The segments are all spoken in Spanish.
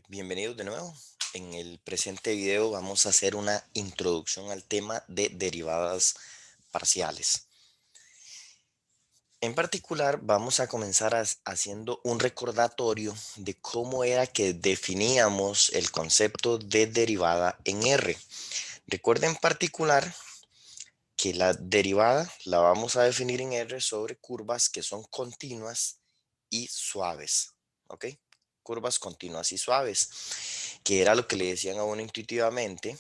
Bienvenidos de nuevo. En el presente video vamos a hacer una introducción al tema de derivadas parciales. En particular, vamos a comenzar haciendo un recordatorio de cómo era que definíamos el concepto de derivada en R. Recuerda en particular que la derivada la vamos a definir en R sobre curvas que son continuas y suaves. ¿Ok? Curvas continuas y suaves, que era lo que le decían a uno intuitivamente.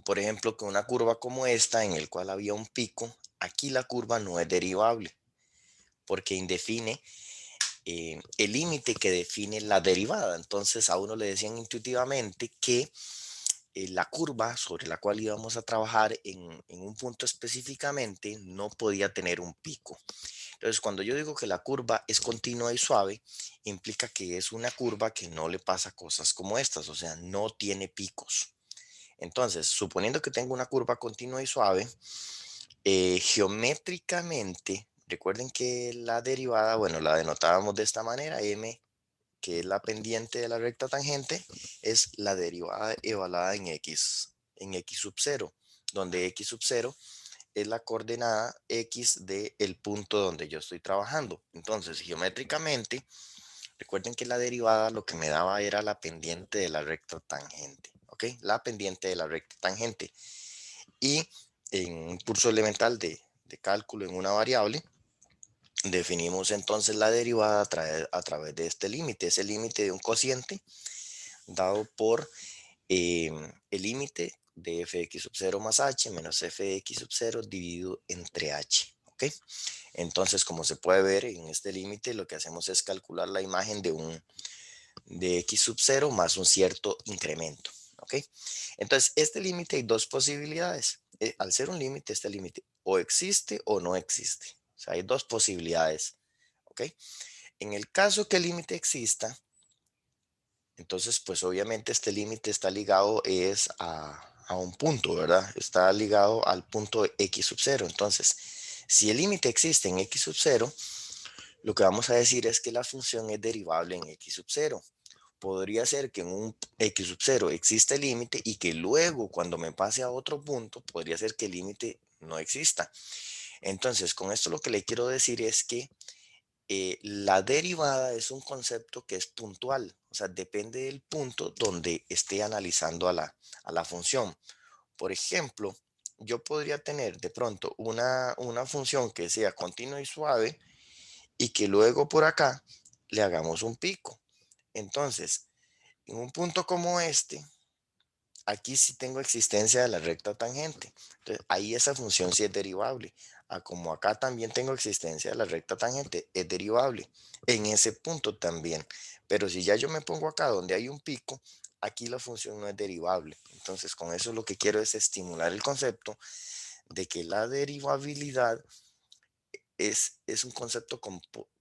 Por ejemplo, que una curva como esta, en el cual había un pico, aquí la curva no es derivable, porque indefine el límite que define la derivada. Entonces a uno le decían intuitivamente que la curva sobre la cual íbamos a trabajar en un punto específicamente no podía tener un pico. Entonces, cuando yo digo que la curva es continua y suave, implica que es una curva que no le pasa cosas como estas, o sea, no tiene picos. Entonces, suponiendo que tengo una curva continua y suave, geométricamente, recuerden que la derivada, bueno, la denotábamos de esta manera, m, que es la pendiente de la recta tangente, es la derivada evaluada en x sub 0, donde x sub 0 es la coordenada x del punto donde yo estoy trabajando. Entonces, geométricamente, recuerden que la derivada lo que me daba era la pendiente de la recta tangente, ¿ok? La pendiente de la recta tangente. Y en un curso elemental de cálculo en una variable, definimos entonces la derivada a través de este límite. Es el límite de un cociente dado por el límite de fx sub 0 más h menos fx sub 0 dividido entre h. ¿Ok? Entonces, como se puede ver en este límite, lo que hacemos es calcular la imagen de x sub 0 más un cierto incremento. ¿Ok? Entonces, este límite hay dos posibilidades. Al ser un límite, este límite o existe o no existe. O sea, hay dos posibilidades. ¿Ok? En el caso que el límite exista, entonces, pues obviamente este límite está ligado es a un punto, ¿verdad? Está ligado al punto x sub 0. Entonces, si el límite existe en x sub 0, lo que vamos a decir es que la función es derivable en x sub 0. Podría ser que en un x sub 0 exista el límite y que luego cuando me pase a otro punto, podría ser que el límite no exista. Entonces, con esto lo que le quiero decir es que la derivada es un concepto que es puntual, o sea, depende del punto donde esté analizando a la función. Por ejemplo, yo podría tener de pronto una función que sea continua y suave y que luego por acá le hagamos un pico. Entonces, en un punto como este, aquí sí tengo existencia de la recta tangente. Entonces, ahí esa función sí es derivable. Como acá también tengo existencia de la recta tangente, es derivable. En ese punto también. Pero si ya yo me pongo acá donde hay un pico, aquí la función no es derivable. Entonces, con eso lo que quiero es estimular el concepto de que la derivabilidad es un concepto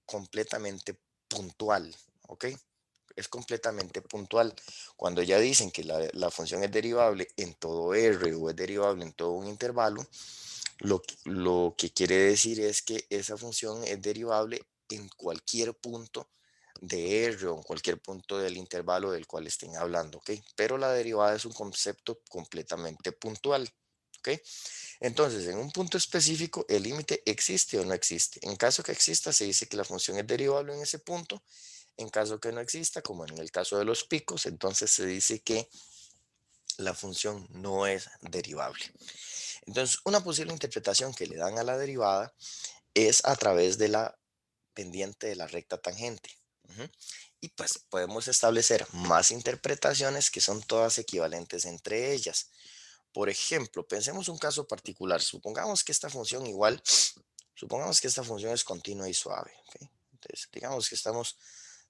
completamente puntual. ¿Ok? Es completamente puntual. Cuando ya dicen que la función es derivable en todo R o es derivable en todo un intervalo, lo que quiere decir es que esa función es derivable en cualquier punto de R o en cualquier punto del intervalo del cual estén hablando, ¿ok? Pero la derivada es un concepto completamente puntual, ¿ok? Entonces, en un punto específico, el límite existe o no existe. En caso que exista, se dice que la función es derivable en ese punto. En caso que no exista, como en el caso de los picos, entonces se dice que la función no es derivable. Entonces, una posible interpretación que le dan a la derivada es a través de la pendiente de la recta tangente. Ujú. Y pues podemos establecer más interpretaciones que son todas equivalentes entre ellas. Por ejemplo, pensemos un caso particular. Supongamos que esta función es continua y suave. ¿Ok? Entonces, digamos que estamos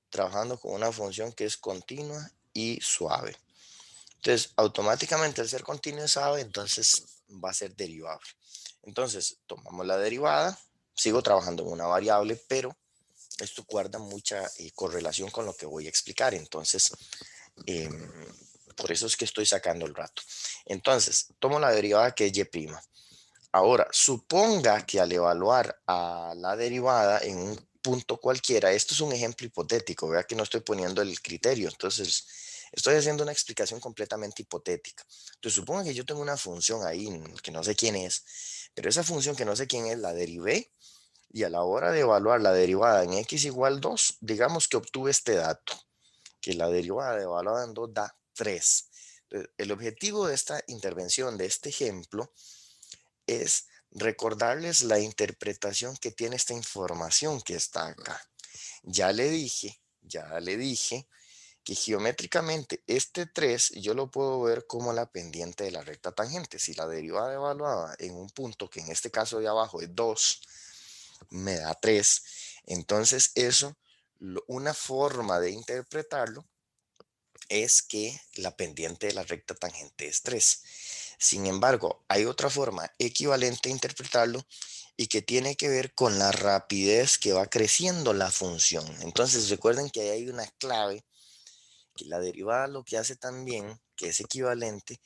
trabajando con una función que es continua y suave. Entonces, automáticamente al ser continua y suave, entonces va a ser derivable. Entonces, tomamos la derivada, sigo trabajando en una variable, pero esto guarda mucha correlación con lo que voy a explicar. Entonces, em, por eso es que estoy sacando el rato. Entonces, tomo la derivada que es y'. Ahora, suponga que al evaluar a la derivada punto cualquiera. Esto es un ejemplo hipotético, vea que no estoy poniendo el criterio, entonces estoy haciendo una explicación completamente hipotética. Entonces supongo que yo tengo una función ahí que no sé quién es, pero esa función que no sé quién es la derivé y a la hora de evaluar la derivada en x igual 2, digamos que obtuve este dato, que la derivada de evaluada en 2 da 3. Entonces, el objetivo de esta intervención, de este ejemplo, es recordarles la interpretación que tiene esta información que está acá. Ya le dije que geométricamente este 3 yo lo puedo ver como la pendiente de la recta tangente. Si la derivada evaluada en un punto, que en este caso de abajo es 2, me da 3, entonces eso, una forma de interpretarlo es que la pendiente de la recta tangente es 3. Sin embargo, hay otra forma equivalente a interpretarlo y que tiene que ver con la rapidez que va creciendo la función. Entonces recuerden que ahí hay una clave, que la derivada lo que hace también, que es equivalente,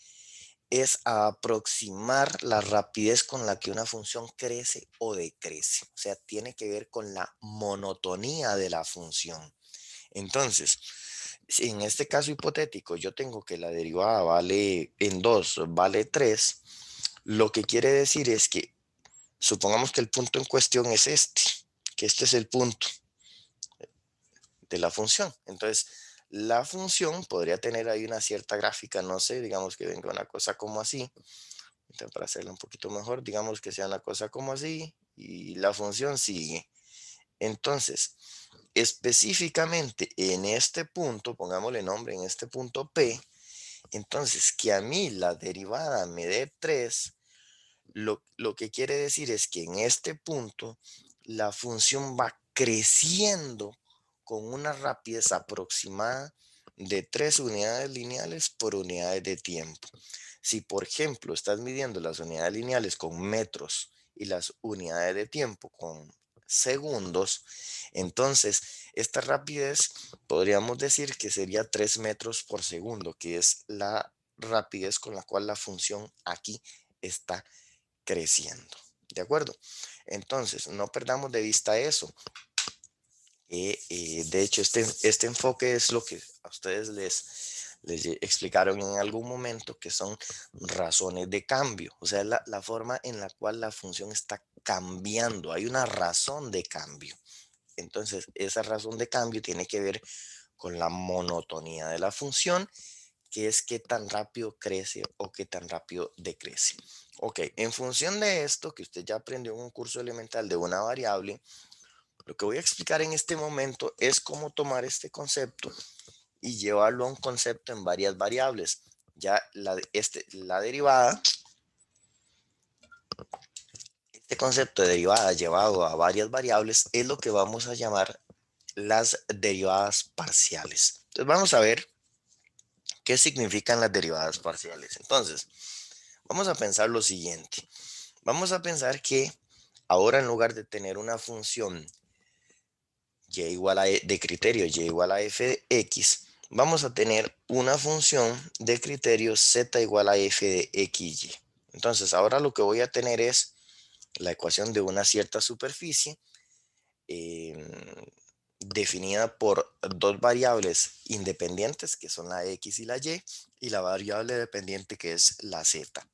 es a aproximar la rapidez con la que una función crece o decrece. O sea, tiene que ver con la monotonía de la función. Entonces, si en este caso hipotético yo tengo que la derivada vale en 2 vale 3, lo que quiere decir es que supongamos que el punto en cuestión es este, que este es el punto de la función. Entonces, la función podría tener ahí una cierta gráfica, no sé, digamos que venga una cosa como así. Entonces, para hacerla un poquito mejor, digamos que sea una cosa como así y la función sigue. Entonces, específicamente en este punto, pongámosle nombre en este punto P, entonces que a mí la derivada me dé 3, lo que quiere decir es que en este punto la función va creciendo con una rapidez aproximada de 3 unidades lineales por unidades de tiempo. Si, por ejemplo, estás midiendo las unidades lineales con metros y las unidades de tiempo con segundos, entonces esta rapidez podríamos decir que sería 3 metros por segundo, que es la rapidez con la cual la función aquí está creciendo. ¿De acuerdo? Entonces, no perdamos de vista eso. De hecho, este enfoque es lo que a ustedes les explicaron en algún momento, que son razones de cambio. O sea, la forma en la cual la función está cambiando. Hay una razón de cambio. Entonces, esa razón de cambio tiene que ver con la monotonía de la función, que es qué tan rápido crece o qué tan rápido decrece. Ok, en función de esto que usted ya aprendió en un curso elemental de una variable, lo que voy a explicar en este momento es cómo tomar este concepto y llevarlo a un concepto en varias variables. Ya la derivada, este concepto de derivada llevado a varias variables es lo que vamos a llamar las derivadas parciales. Entonces vamos a ver qué significan las derivadas parciales. Entonces, vamos a pensar lo siguiente. Vamos a pensar que ahora en lugar de tener una función y igual a de criterio y igual a f de x, vamos a tener una función de criterio z igual a f de xy. Entonces ahora lo que voy a tener es la ecuación de una cierta superficie em, definida por dos variables independientes que son la x y la variable dependiente que es la z.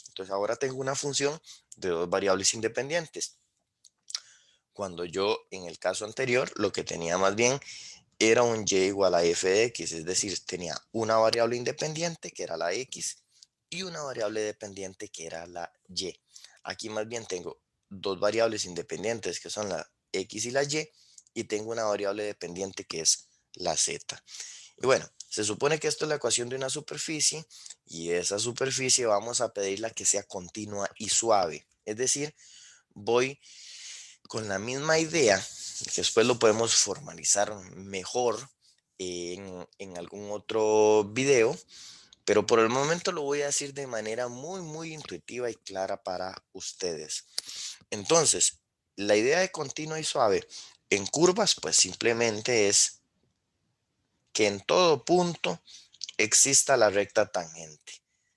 Entonces ahora tengo una función de dos variables independientes. Cuando yo en el caso anterior lo que tenía más bien era un y igual a f de x, es decir, tenía una variable independiente que era la x y una variable dependiente que era la y. Aquí más bien tengo dos variables independientes que son la x y la y tengo una variable dependiente que es la z. Y bueno, se supone que esto es la ecuación de una superficie y esa superficie vamos a pedirla que sea continua y suave. Es decir, voy con la misma idea, que después lo podemos formalizar mejor en algún otro video, pero por el momento lo voy a decir de manera muy intuitiva y clara para ustedes. Entonces, la idea de continua y suave en curvas, pues simplemente es que en todo punto exista la recta tangente.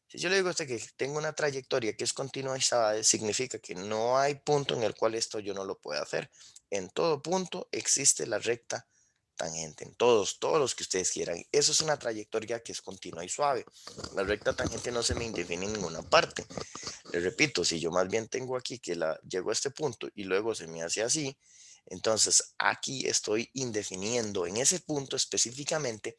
Si yo le digo a usted que tengo una trayectoria que es continua y suave, significa que no hay punto en el cual esto yo no lo pueda hacer. en todo punto existe la recta tangente, en todos los que ustedes quieran. Eso es una trayectoria que es continua y suave. La recta tangente no se me indefine en ninguna parte. Les repito, si yo más bien tengo aquí que llego a este punto y luego se me hace así, entonces aquí estoy indefiniendo, en ese punto específicamente,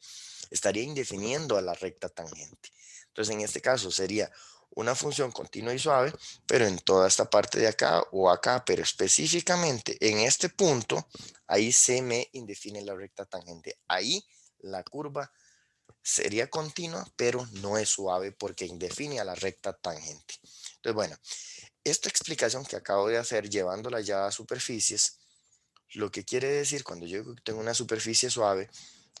estaría indefiniendo a la recta tangente. Entonces en este caso sería una función continua y suave, pero en toda esta parte de acá o acá, pero específicamente en este punto, ahí se me indefine la recta tangente. Ahí la curva sería continua, pero no es suave porque indefine a la recta tangente. Entonces, bueno, esta explicación que acabo de hacer llevándola ya a superficies, lo que quiere decir cuando yo tengo una superficie suave,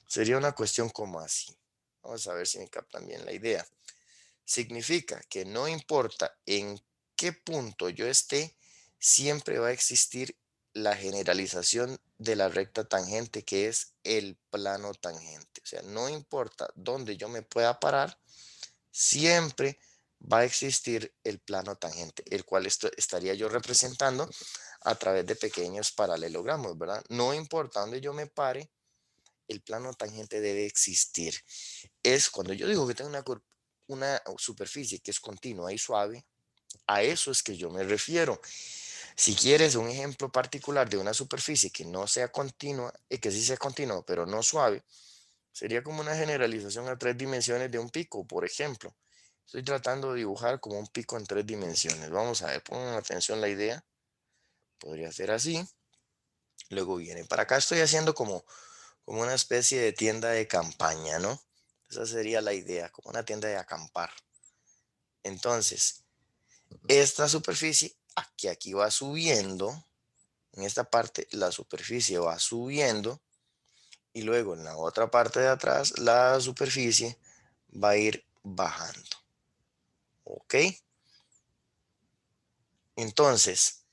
sería una cuestión como así. Vamos a ver si me captan bien la idea. Significa que no importa en qué punto yo esté, siempre va a existir la generalización de la recta tangente, que es el plano tangente. O sea, no importa dónde yo me pueda parar, siempre va a existir el plano tangente, el cual estaría yo representando a través de pequeños paralelogramos, ¿verdad? No importa dónde yo me pare, el plano tangente debe existir. Es cuando yo digo que tengo una superficie que es continua y suave, a eso es que yo me refiero. Si quieres un ejemplo particular de una superficie que no sea continua, y que sí sea continua, pero no suave, sería como una generalización a 3 dimensiones de un pico, por ejemplo. Estoy tratando de dibujar como un pico en 3 dimensiones. Vamos a ver, pongan atención la idea. Podría ser así. Luego viene para acá. Estoy haciendo como una especie de tienda de campaña, ¿no? Esa sería la idea, como una tienda de acampar. Entonces, esta superficie, aquí va subiendo. En esta parte, la superficie va subiendo. Y luego en la otra parte de atrás, la superficie va a ir bajando. ¿Ok? Entonces,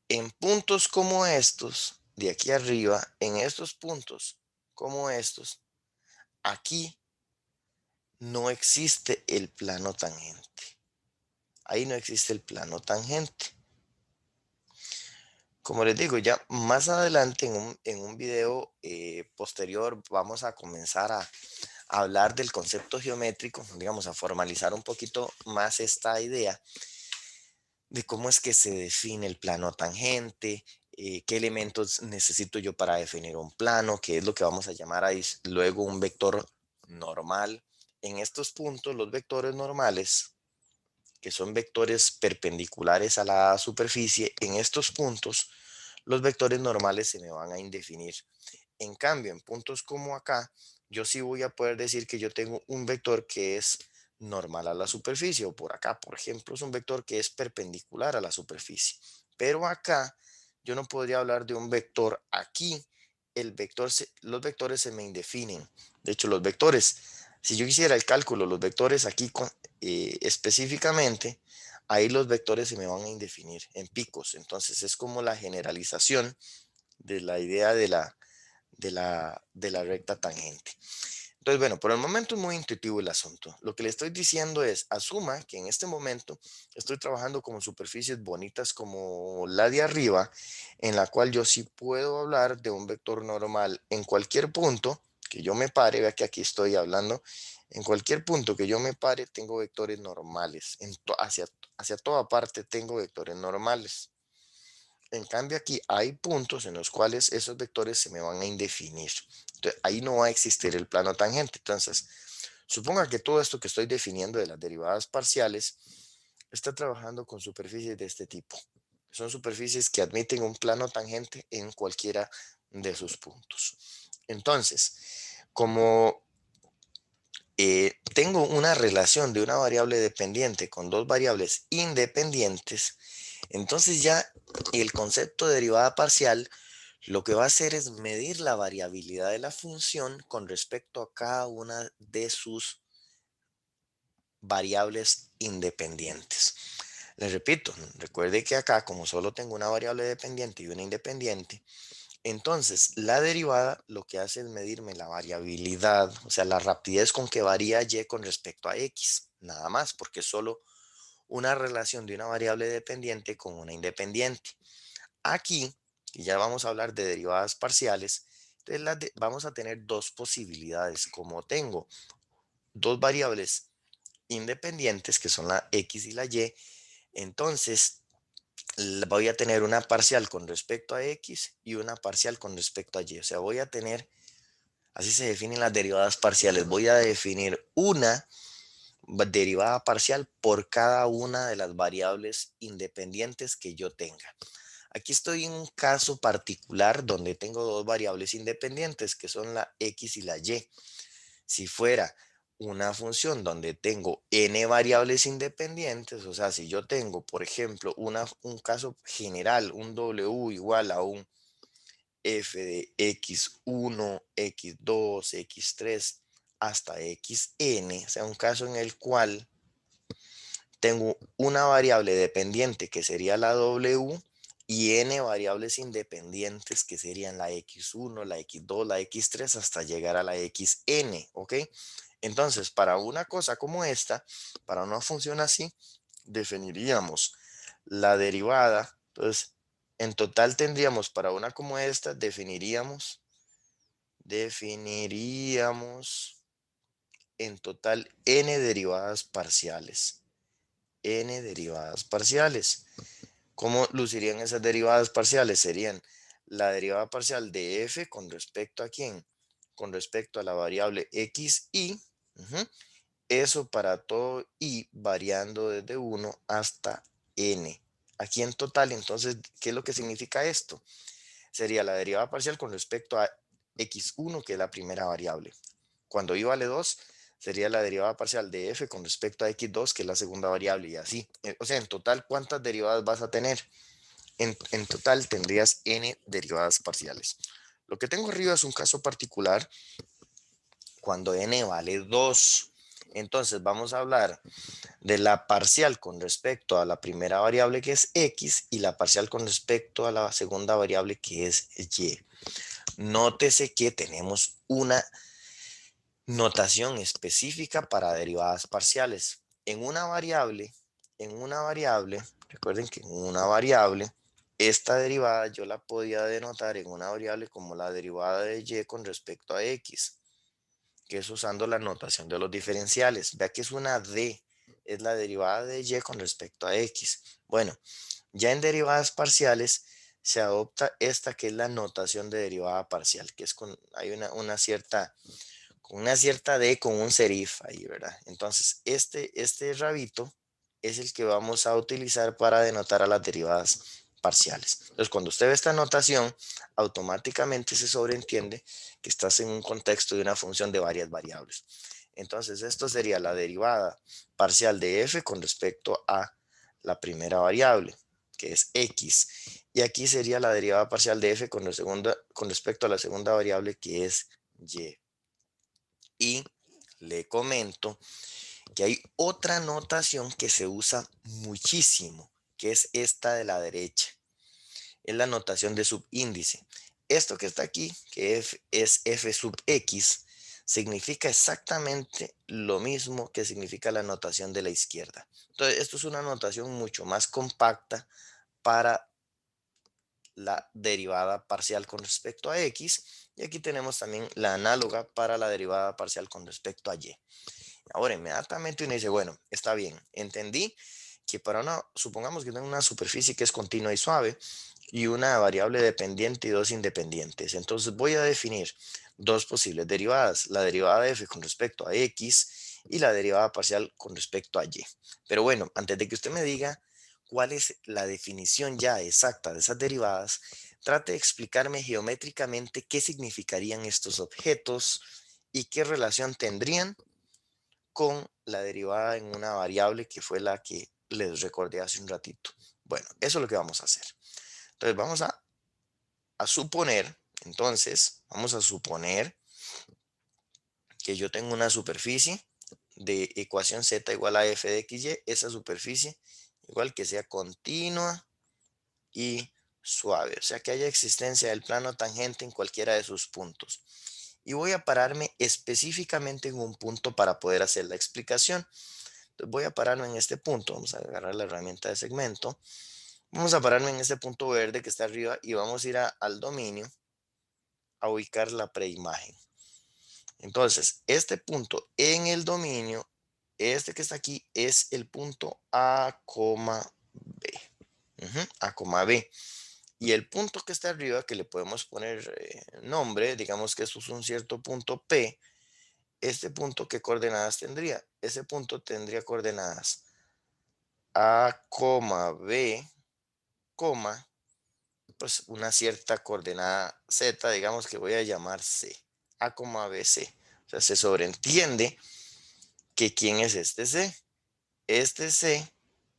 en puntos como estos, de aquí arriba, en estos puntos como estos, aquí no existe el plano tangente. Ahí no existe el plano tangente. Como les digo, ya más adelante en un video posterior vamos a comenzar a hablar del concepto geométrico, digamos, a formalizar un poquito más esta idea de cómo es que se define el plano tangente, qué elementos necesito yo para definir un plano, qué es lo que vamos a llamar ahí luego un vector normal. En estos puntos, los vectores normales, que son vectores perpendiculares a la superficie, en estos puntos, los vectores normales se me van a indefinir. En cambio, en puntos como acá, yo sí voy a poder decir que yo tengo un vector que es normal a la superficie, o por acá, por ejemplo, es un vector que es perpendicular a la superficie. Pero acá, yo no podría hablar de un vector aquí. Los vectores se me indefinen. De hecho, los vectores, si yo hiciera el cálculo, los vectores aquí específicamente, ahí los vectores se me van a indefinir en picos. Entonces, es como la generalización de la idea de la recta tangente. Entonces, bueno, por el momento es muy intuitivo el asunto. Lo que le estoy diciendo es, asuma que en este momento estoy trabajando con superficies bonitas como la de arriba, en la cual yo sí puedo hablar de un vector normal en cualquier punto que yo me pare. Vea que aquí estoy hablando. En cualquier punto que yo me pare, tengo vectores normales. Hacia toda parte tengo vectores normales. En cambio, aquí hay puntos en los cuales esos vectores se me van a indefinir. Entonces, ahí no va a existir el plano tangente. Entonces, suponga que todo esto que estoy definiendo de las derivadas parciales está trabajando con superficies de este tipo. Son superficies que admiten un plano tangente en cualquiera de sus puntos. Entonces, como tengo una relación de una variable dependiente con dos variables independientes, entonces ya el concepto de derivada parcial lo que va a hacer es medir la variabilidad de la función con respecto a cada una de sus variables independientes. Les repito, recuerde que acá como solo tengo una variable dependiente y una independiente, entonces la derivada lo que hace es medirme la variabilidad, o sea, la rapidez con que varía y con respecto a x, nada más, porque es solo una relación de una variable dependiente con una independiente. Aquí y ya vamos a hablar de derivadas parciales. Entonces vamos a tener dos posibilidades. Como tengo dos variables independientes, que son la x y la y, entonces voy a tener una parcial con respecto a x y una parcial con respecto a y. O sea, voy a tener, así se definen las derivadas parciales. Voy a definir una derivada parcial por cada una de las variables independientes que yo tenga. Aquí estoy en un caso particular donde tengo dos variables independientes que son la x y la y. Si fuera una función donde tengo n variables independientes, o sea, si yo tengo, por ejemplo, un caso general, un w igual a un f de x1, x2, x3 hasta xn, o sea, un caso en el cual tengo una variable dependiente que sería la w y n variables independientes que serían la x1, la x2, la x3 hasta llegar a la xn, ¿ok? Entonces, para una cosa como esta, para una función así, definiríamos la derivada. Entonces, en total tendríamos para una como esta, definiríamos en total n derivadas parciales. N derivadas parciales. ¿Cómo lucirían esas derivadas parciales? Serían la derivada parcial de f con respecto a quién? Con respecto a la variable x y. Eso para todo y variando desde 1 hasta n. Aquí en total, entonces, ¿qué es lo que significa esto? Sería la derivada parcial con respecto a x1, que es la primera variable. Cuando y vale 2, sería la derivada parcial de f con respecto a x2, que es la segunda variable, y así. O sea, en total, ¿cuántas derivadas vas a tener? En total tendrías n derivadas parciales. Lo que tengo arriba es un caso particular cuando n vale 2. Entonces vamos a hablar de la parcial con respecto a la primera variable que es x y la parcial con respecto a la segunda variable que es y. Nótese que tenemos una notación específica para derivadas parciales. En una variable, recuerden que en una variable, esta derivada yo la podía denotar en una variable como la derivada de y con respecto a x, que es usando la notación de los diferenciales. Vea que es una d, es la derivada de y con respecto a x. Bueno, ya en derivadas parciales se adopta esta que es la notación de derivada parcial, que es hay una cierta D con un serif ahí, ¿verdad? Entonces, este rabito es el que vamos a utilizar para denotar a las derivadas parciales. Entonces, cuando usted ve esta notación, automáticamente se sobreentiende que estás en un contexto de una función de varias variables. Entonces, esto sería la derivada parcial de f con respecto a la primera variable, que es x. Y aquí sería la derivada parcial de f con respecto a la segunda variable, que es y. Y le comento que hay otra notación que se usa muchísimo, que es esta de la derecha. Es la notación de subíndice. Esto que está aquí, que es f sub x, significa exactamente lo mismo que significa la notación de la izquierda. Entonces, esto es una notación mucho más compacta para la derivada parcial con respecto a x. Y aquí tenemos también la análoga para la derivada parcial con respecto a y. Ahora, inmediatamente uno dice, bueno, está bien, entendí que supongamos que tengo una superficie que es continua y suave y una variable dependiente y dos independientes. Entonces voy a definir dos posibles derivadas, la derivada de f con respecto a x y la derivada parcial con respecto a y. Pero bueno, antes de que usted me diga cuál es la definición ya exacta de esas derivadas, trate de explicarme geométricamente qué significarían estos objetos y qué relación tendrían con la derivada en una variable que fue la que les recordé hace un ratito. Bueno, eso es lo que vamos a hacer. Entonces vamos a suponer, vamos a suponer que yo tengo una superficie de ecuación z igual a f de xy, esa superficie igual que sea continua y suave, o sea que haya existencia del plano tangente en cualquiera de sus puntos. Y voy a pararme específicamente en un punto para poder hacer la explicación. Entonces voy a pararme en este punto, vamos a agarrar la herramienta de segmento, Vamos a pararme en este punto verde que está arriba y vamos a ir al dominio a ubicar la preimagen. Entonces, este punto en el dominio, este que está aquí, es el punto A, B. A, B. Y el punto que está arriba, que le podemos poner nombre, digamos que esto es un cierto punto P, este punto, ¿qué coordenadas tendría? Ese punto tendría coordenadas A, B, pues una cierta coordenada Z, digamos que voy a llamar C, A, B, C. O sea, se sobreentiende que ¿quién es este C? Este C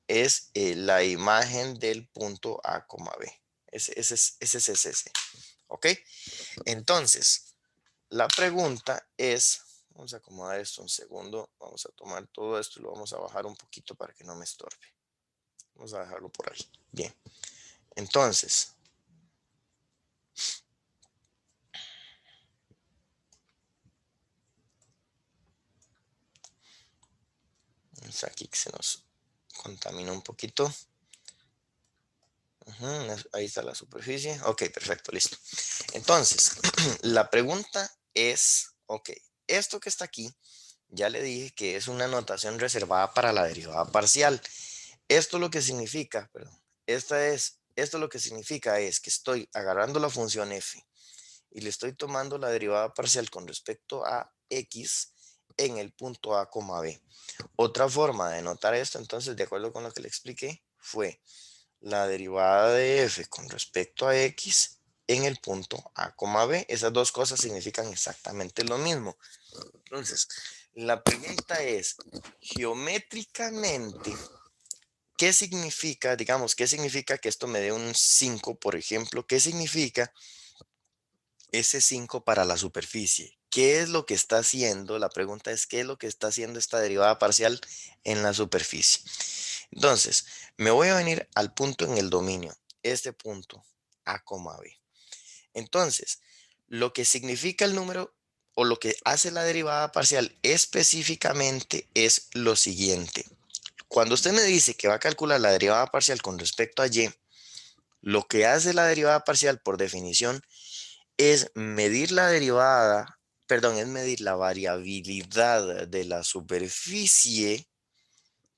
es la imagen del punto A, B. Ese es ese C. ¿Ok? Entonces, la pregunta es, vamos a acomodar esto un segundo, vamos a tomar todo esto y lo vamos a bajar un poquito para que no me estorbe. Vamos a dejarlo por ahí. Bien. Entonces, aquí que se nos contamina un poquito. Ahí está la superficie. Ok, perfecto, listo. Entonces, la pregunta es, ok, esto que está aquí, ya le dije que es una notación reservada para la derivada parcial. Esto lo que significa, perdón, esto lo que significa es que estoy agarrando la función f y le estoy tomando la derivada parcial con respecto a x en el punto a, b. Otra forma de notar esto, entonces, de acuerdo con lo que le expliqué, fue la derivada de f con respecto a x en el punto a, b. Esas dos cosas significan exactamente lo mismo. Entonces, la pregunta es, geométricamente, ¿qué significa, digamos, qué significa que esto me dé un 5, por ejemplo? ¿Qué significa ese 5 para la superficie? ¿Qué es lo que está haciendo? La pregunta es, ¿qué es lo que está haciendo esta derivada parcial en la superficie? Entonces, me voy a venir al punto en el dominio, este punto, A, B. Entonces, lo que significa el número o lo que hace la derivada parcial específicamente es lo siguiente. Cuando usted me dice que va a calcular la derivada parcial con respecto a y, lo que hace la derivada parcial por definición es medir la derivada, perdón, es medir la variabilidad de la superficie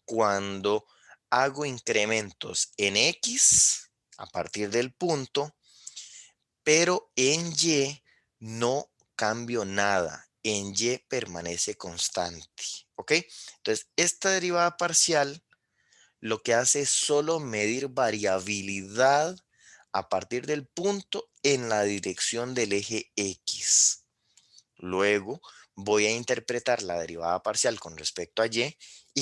cuando hago incrementos en x a partir del punto, pero en y no cambio nada. En y permanece constante. ¿Ok? Entonces, esta derivada parcial lo que hace es solo medir variabilidad a partir del punto en la dirección del eje X. Luego voy a interpretar la derivada parcial con respecto a y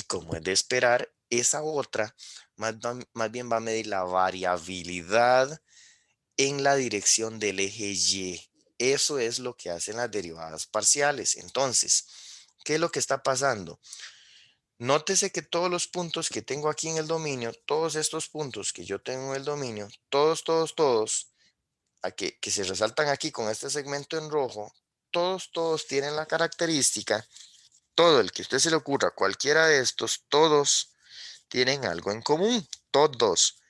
como es de esperar, esa otra más bien va a medir la variabilidad en la dirección del eje Y. Eso es lo que hacen las derivadas parciales. Entonces, ¿qué es lo que está pasando? Nótese que todos los puntos que tengo aquí en el dominio, todos estos puntos que yo tengo en el dominio, todos, que se resaltan aquí con este segmento en rojo, todos tienen la característica, todo el que a usted se le ocurra, cualquiera de estos, todos tienen algo en común, todos.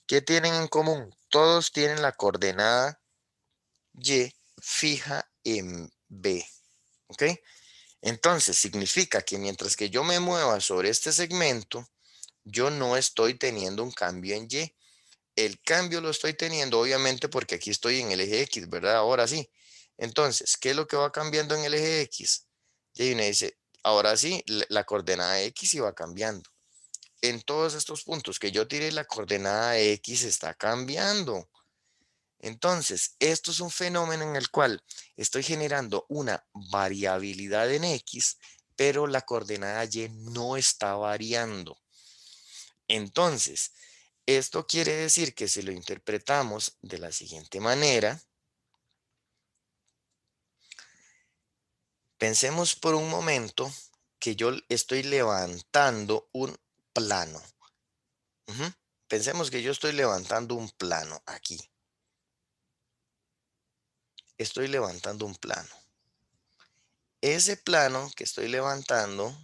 ¿Qué tienen en común? Todos tienen la coordenada Y fija en B, ¿ok? Entonces, significa que mientras que yo me mueva sobre este segmento, yo no estoy teniendo un cambio en Y. El cambio lo estoy teniendo, obviamente, porque aquí estoy en el eje X, ¿verdad? Ahora sí. Entonces, ¿qué es lo que va cambiando en el eje X? Y uno dice, ahora sí, la coordenada X iba cambiando. En todos estos puntos que yo tiré, la coordenada X está cambiando. Entonces, esto es un fenómeno en el cual estoy generando una variabilidad en X, pero la coordenada Y no está variando. Entonces, esto quiere decir que si lo interpretamos de la siguiente manera, pensemos por un momento que yo estoy levantando un plano. Ujú. Pensemos que yo estoy levantando un plano aquí. Estoy levantando un plano. Ese plano que estoy levantando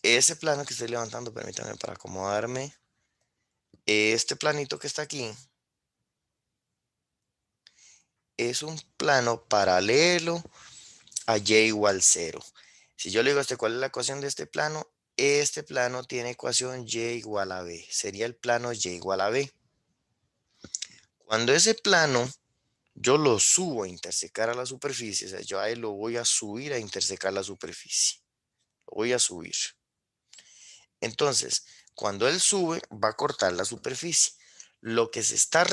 Ese plano que estoy levantando, permítame para acomodarme. Este planito que está aquí es un plano paralelo a y igual cero. Si yo le digo a usted cuál es la ecuación de este plano tiene ecuación y igual a b. Sería el plano y igual a b. Cuando ese plano yo lo subo a intersecar a la superficie, o sea, yo a él lo voy a subir a intersecar la superficie. Lo voy a subir. Entonces, cuando él sube, va a cortar la superficie. Lo que se está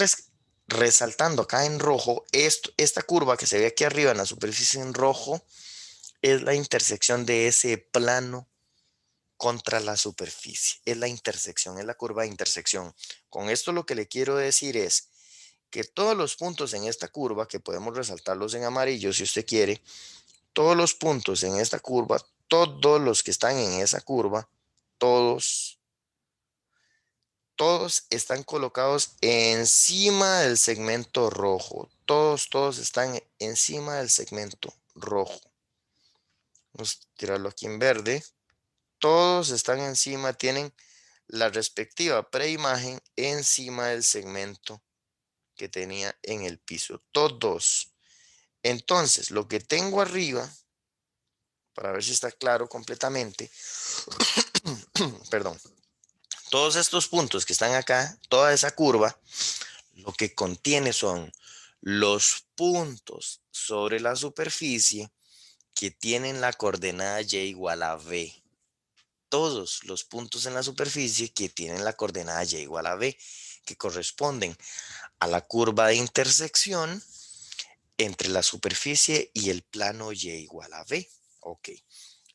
resaltando acá en rojo, esta curva que se ve aquí arriba en la superficie en rojo, es la intersección de ese plano contra la superficie. Es la intersección, es la curva de intersección. Con esto lo que le quiero decir es que todos los puntos en esta curva, que podemos resaltarlos en amarillo si usted quiere, todos los puntos en esta curva, todos los que están en esa curva, todos están colocados encima del segmento rojo. Todos están encima del segmento rojo. Vamos a tirarlo aquí en verde. Todos están encima, tienen la respectiva preimagen encima del segmento que tenía en el piso. Todos. Entonces, lo que tengo arriba, para ver si está claro completamente, perdón, todos estos puntos que están acá, toda esa curva, lo que contiene son los puntos sobre la superficie que tienen la coordenada y igual a b. Todos los puntos en la superficie que tienen la coordenada y igual a b, que corresponden a la curva de intersección entre la superficie y el plano y igual a b. Ok,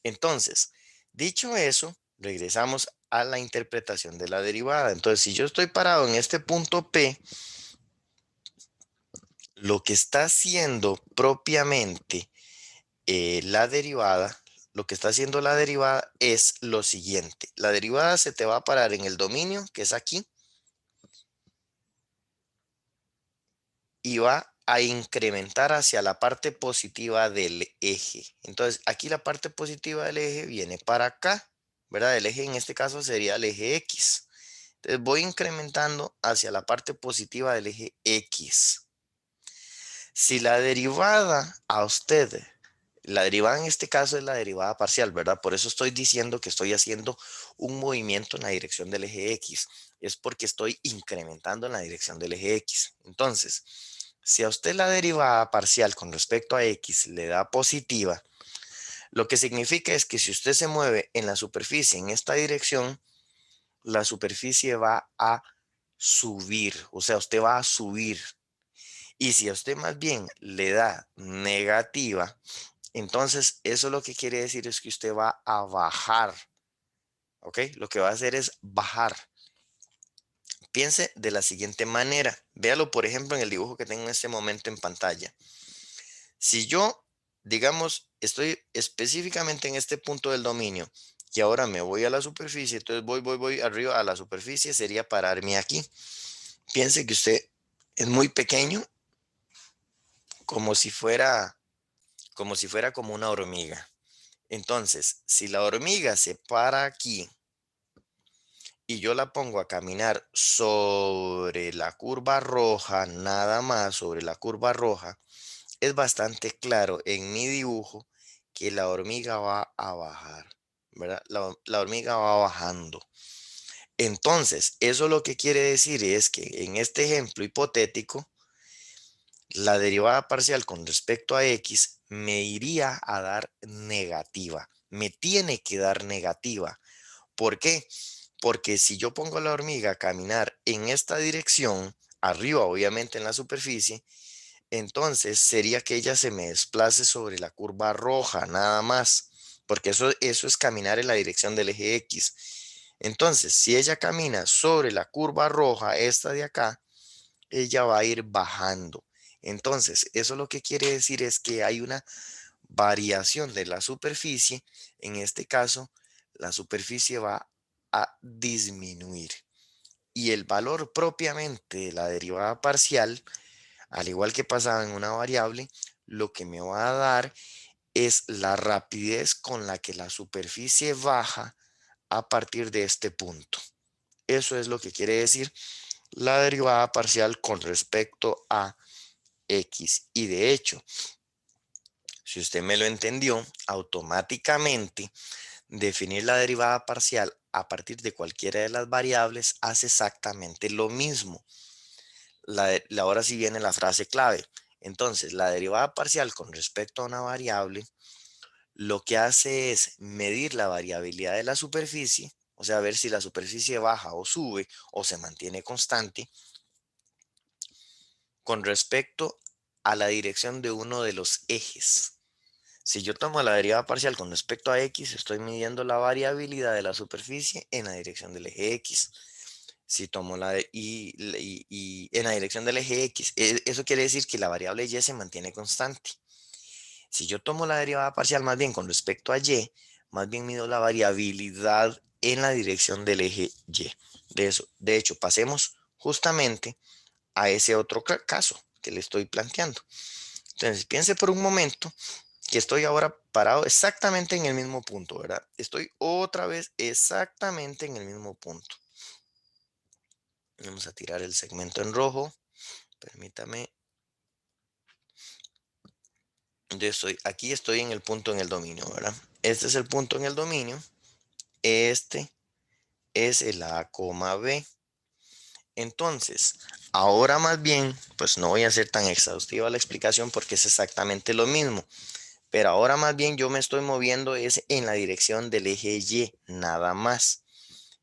entonces, dicho eso, regresamos a la interpretación de la derivada. Entonces, si yo estoy parado en este punto P, lo que está haciendo propiamente la derivada, lo que está haciendo la derivada es lo siguiente. La derivada se te va a parar en el dominio, que es aquí, y va a incrementar hacia la parte positiva del eje. Entonces, aquí la parte positiva del eje viene para acá, ¿verdad? El eje en este caso sería el eje X. Entonces, voy incrementando hacia la parte positiva del eje X. Si la derivada a usted, la derivada en este caso es la derivada parcial, ¿verdad? Por eso estoy diciendo que estoy haciendo un movimiento en la dirección del eje X. Es porque estoy incrementando en la dirección del eje X. Entonces, si a usted la derivada parcial con respecto a X le da positiva, lo que significa es que si usted se mueve en la superficie en esta dirección, la superficie va a subir, o sea, usted va a subir. Y si a usted más bien le da negativa, entonces eso lo que quiere decir es que usted va a bajar, ¿ok? Lo que va a hacer es bajar. Piense de la siguiente manera. Véalo, por ejemplo, en el dibujo que tengo en este momento en pantalla. Si yo, digamos, estoy específicamente en este punto del dominio y ahora me voy a la superficie, entonces voy arriba a la superficie, sería pararme aquí. Piense que usted es muy pequeño, como si fuera como una hormiga. Entonces, si la hormiga se para aquí y yo la pongo a caminar sobre la curva roja, nada más sobre la curva roja, es bastante claro en mi dibujo que la hormiga va a bajar, ¿verdad? La hormiga va bajando. Entonces, eso lo que quiere decir es que en este ejemplo hipotético, la derivada parcial con respecto a x me iría a dar negativa. Me tiene que dar negativa. ¿Por qué? Porque si yo pongo a la hormiga a caminar en esta dirección, arriba obviamente en la superficie, entonces sería que ella se me desplace sobre la curva roja, nada más, porque eso es caminar en la dirección del eje X. Entonces, si ella camina sobre la curva roja, esta de acá, ella va a ir bajando. Entonces, eso lo que quiere decir es que hay una variación de la superficie. En este caso, la superficie va a disminuir. Y el valor propiamente de la derivada parcial, al igual que pasaba en una variable, lo que me va a dar es la rapidez con la que la superficie baja a partir de este punto. Eso es lo que quiere decir la derivada parcial con respecto a X. Y de hecho, si usted me lo entendió, automáticamente definir la derivada parcial a partir de cualquiera de las variables hace exactamente lo mismo. Ahora sí viene la frase clave. Entonces, la derivada parcial con respecto a una variable lo que hace es medir la variabilidad de la superficie, o sea, ver si la superficie baja o sube o se mantiene constante con respecto a la dirección de uno de los ejes. Si yo tomo la derivada parcial con respecto a X, estoy midiendo la variabilidad de la superficie en la dirección del eje X. Si tomo y en la dirección del eje X, eso quiere decir que la variable Y se mantiene constante. Si yo tomo la derivada parcial más bien con respecto a Y, más bien mido la variabilidad en la dirección del eje Y. De hecho, pasemos justamente a ese otro caso que le estoy planteando. Entonces, piense por un momento que estoy ahora parado exactamente en el mismo punto, ¿verdad? Estoy otra vez exactamente en el mismo punto. Vamos a tirar el segmento en rojo. Permítame. Aquí estoy en el punto en el dominio, ¿verdad? Este es el punto en el dominio. Este es el A, B. Entonces, ahora más bien, pues no voy a ser tan exhaustiva la explicación porque es exactamente lo mismo. Pero ahora más bien yo me estoy moviendo es en la dirección del eje Y, nada más.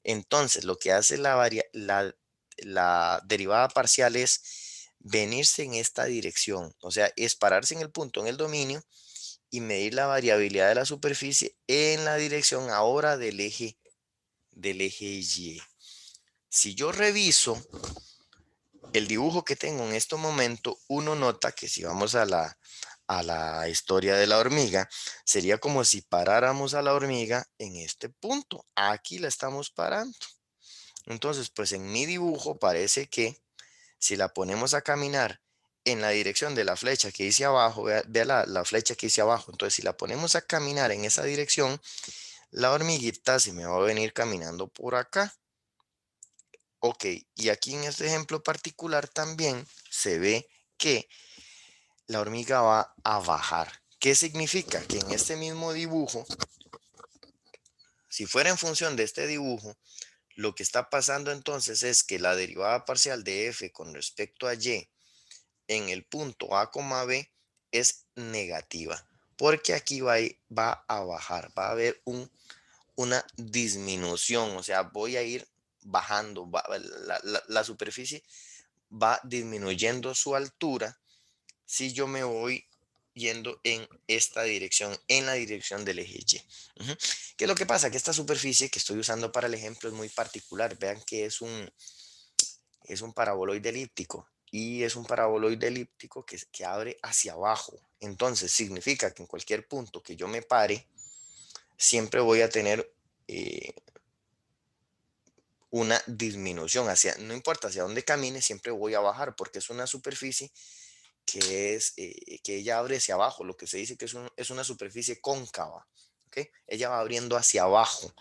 Entonces, lo que hace la derivada parcial es venirse en esta dirección. O sea, es pararse en el punto en el dominio y medir la variabilidad de la superficie en la dirección ahora del eje Y. Si yo reviso el dibujo que tengo en este momento, uno nota que si vamos a la historia de la hormiga, sería como si paráramos a la hormiga en este punto. Aquí la estamos parando. Entonces, pues en mi dibujo parece que si la ponemos a caminar en la dirección de la flecha que hice abajo, vea la flecha que hice abajo. Entonces, si la ponemos a caminar en esa dirección, la hormiguita se me va a venir caminando por acá. Ok, y aquí en este ejemplo particular también se ve que la hormiga va a bajar. ¿Qué significa? Que en este mismo dibujo, si fuera en función de este dibujo, lo que está pasando entonces es que la derivada parcial de f con respecto a y en el punto a, b es negativa, porque aquí va a bajar, va a haber una disminución, o sea, voy a ir bajando, la superficie va disminuyendo su altura si yo me voy yendo en esta dirección, en la dirección del eje Y. ¿Qué es lo que pasa? Que esta superficie que estoy usando para el ejemplo es muy particular. Vean que es un paraboloide elíptico y es un paraboloide elíptico que abre hacia abajo. Entonces significa que en cualquier punto que yo me pare, siempre voy a tener una disminución. No importa hacia dónde camine, siempre voy a bajar porque es una superficie que ella abre hacia abajo, lo que se dice que es una superficie cóncava. ¿Okay? Ella va abriendo hacia abajo.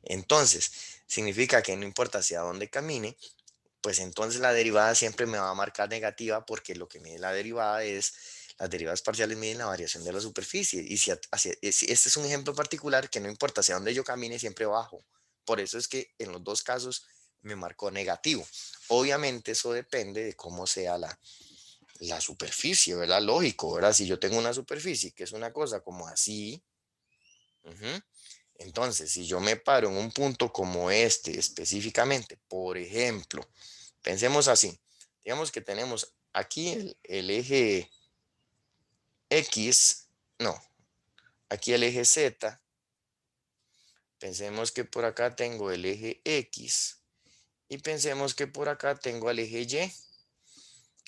Entonces, significa que no importa hacia dónde camine, pues entonces la derivada siempre me va a marcar negativa porque lo que mide la derivada es, las derivadas parciales miden la variación de la superficie. Y si este es un ejemplo particular que no importa hacia dónde yo camine, siempre bajo. Por eso es que en los dos casos me marcó negativo. Obviamente eso depende de cómo sea la superficie, ¿verdad? Lógico, ¿verdad? Si yo tengo una superficie que es una cosa como así, entonces si yo me paro en un punto como este específicamente, por ejemplo, pensemos así, digamos que tenemos aquí el eje X, no, aquí el eje Z, pensemos que por acá tengo el eje X y pensemos que por acá tengo el eje Y.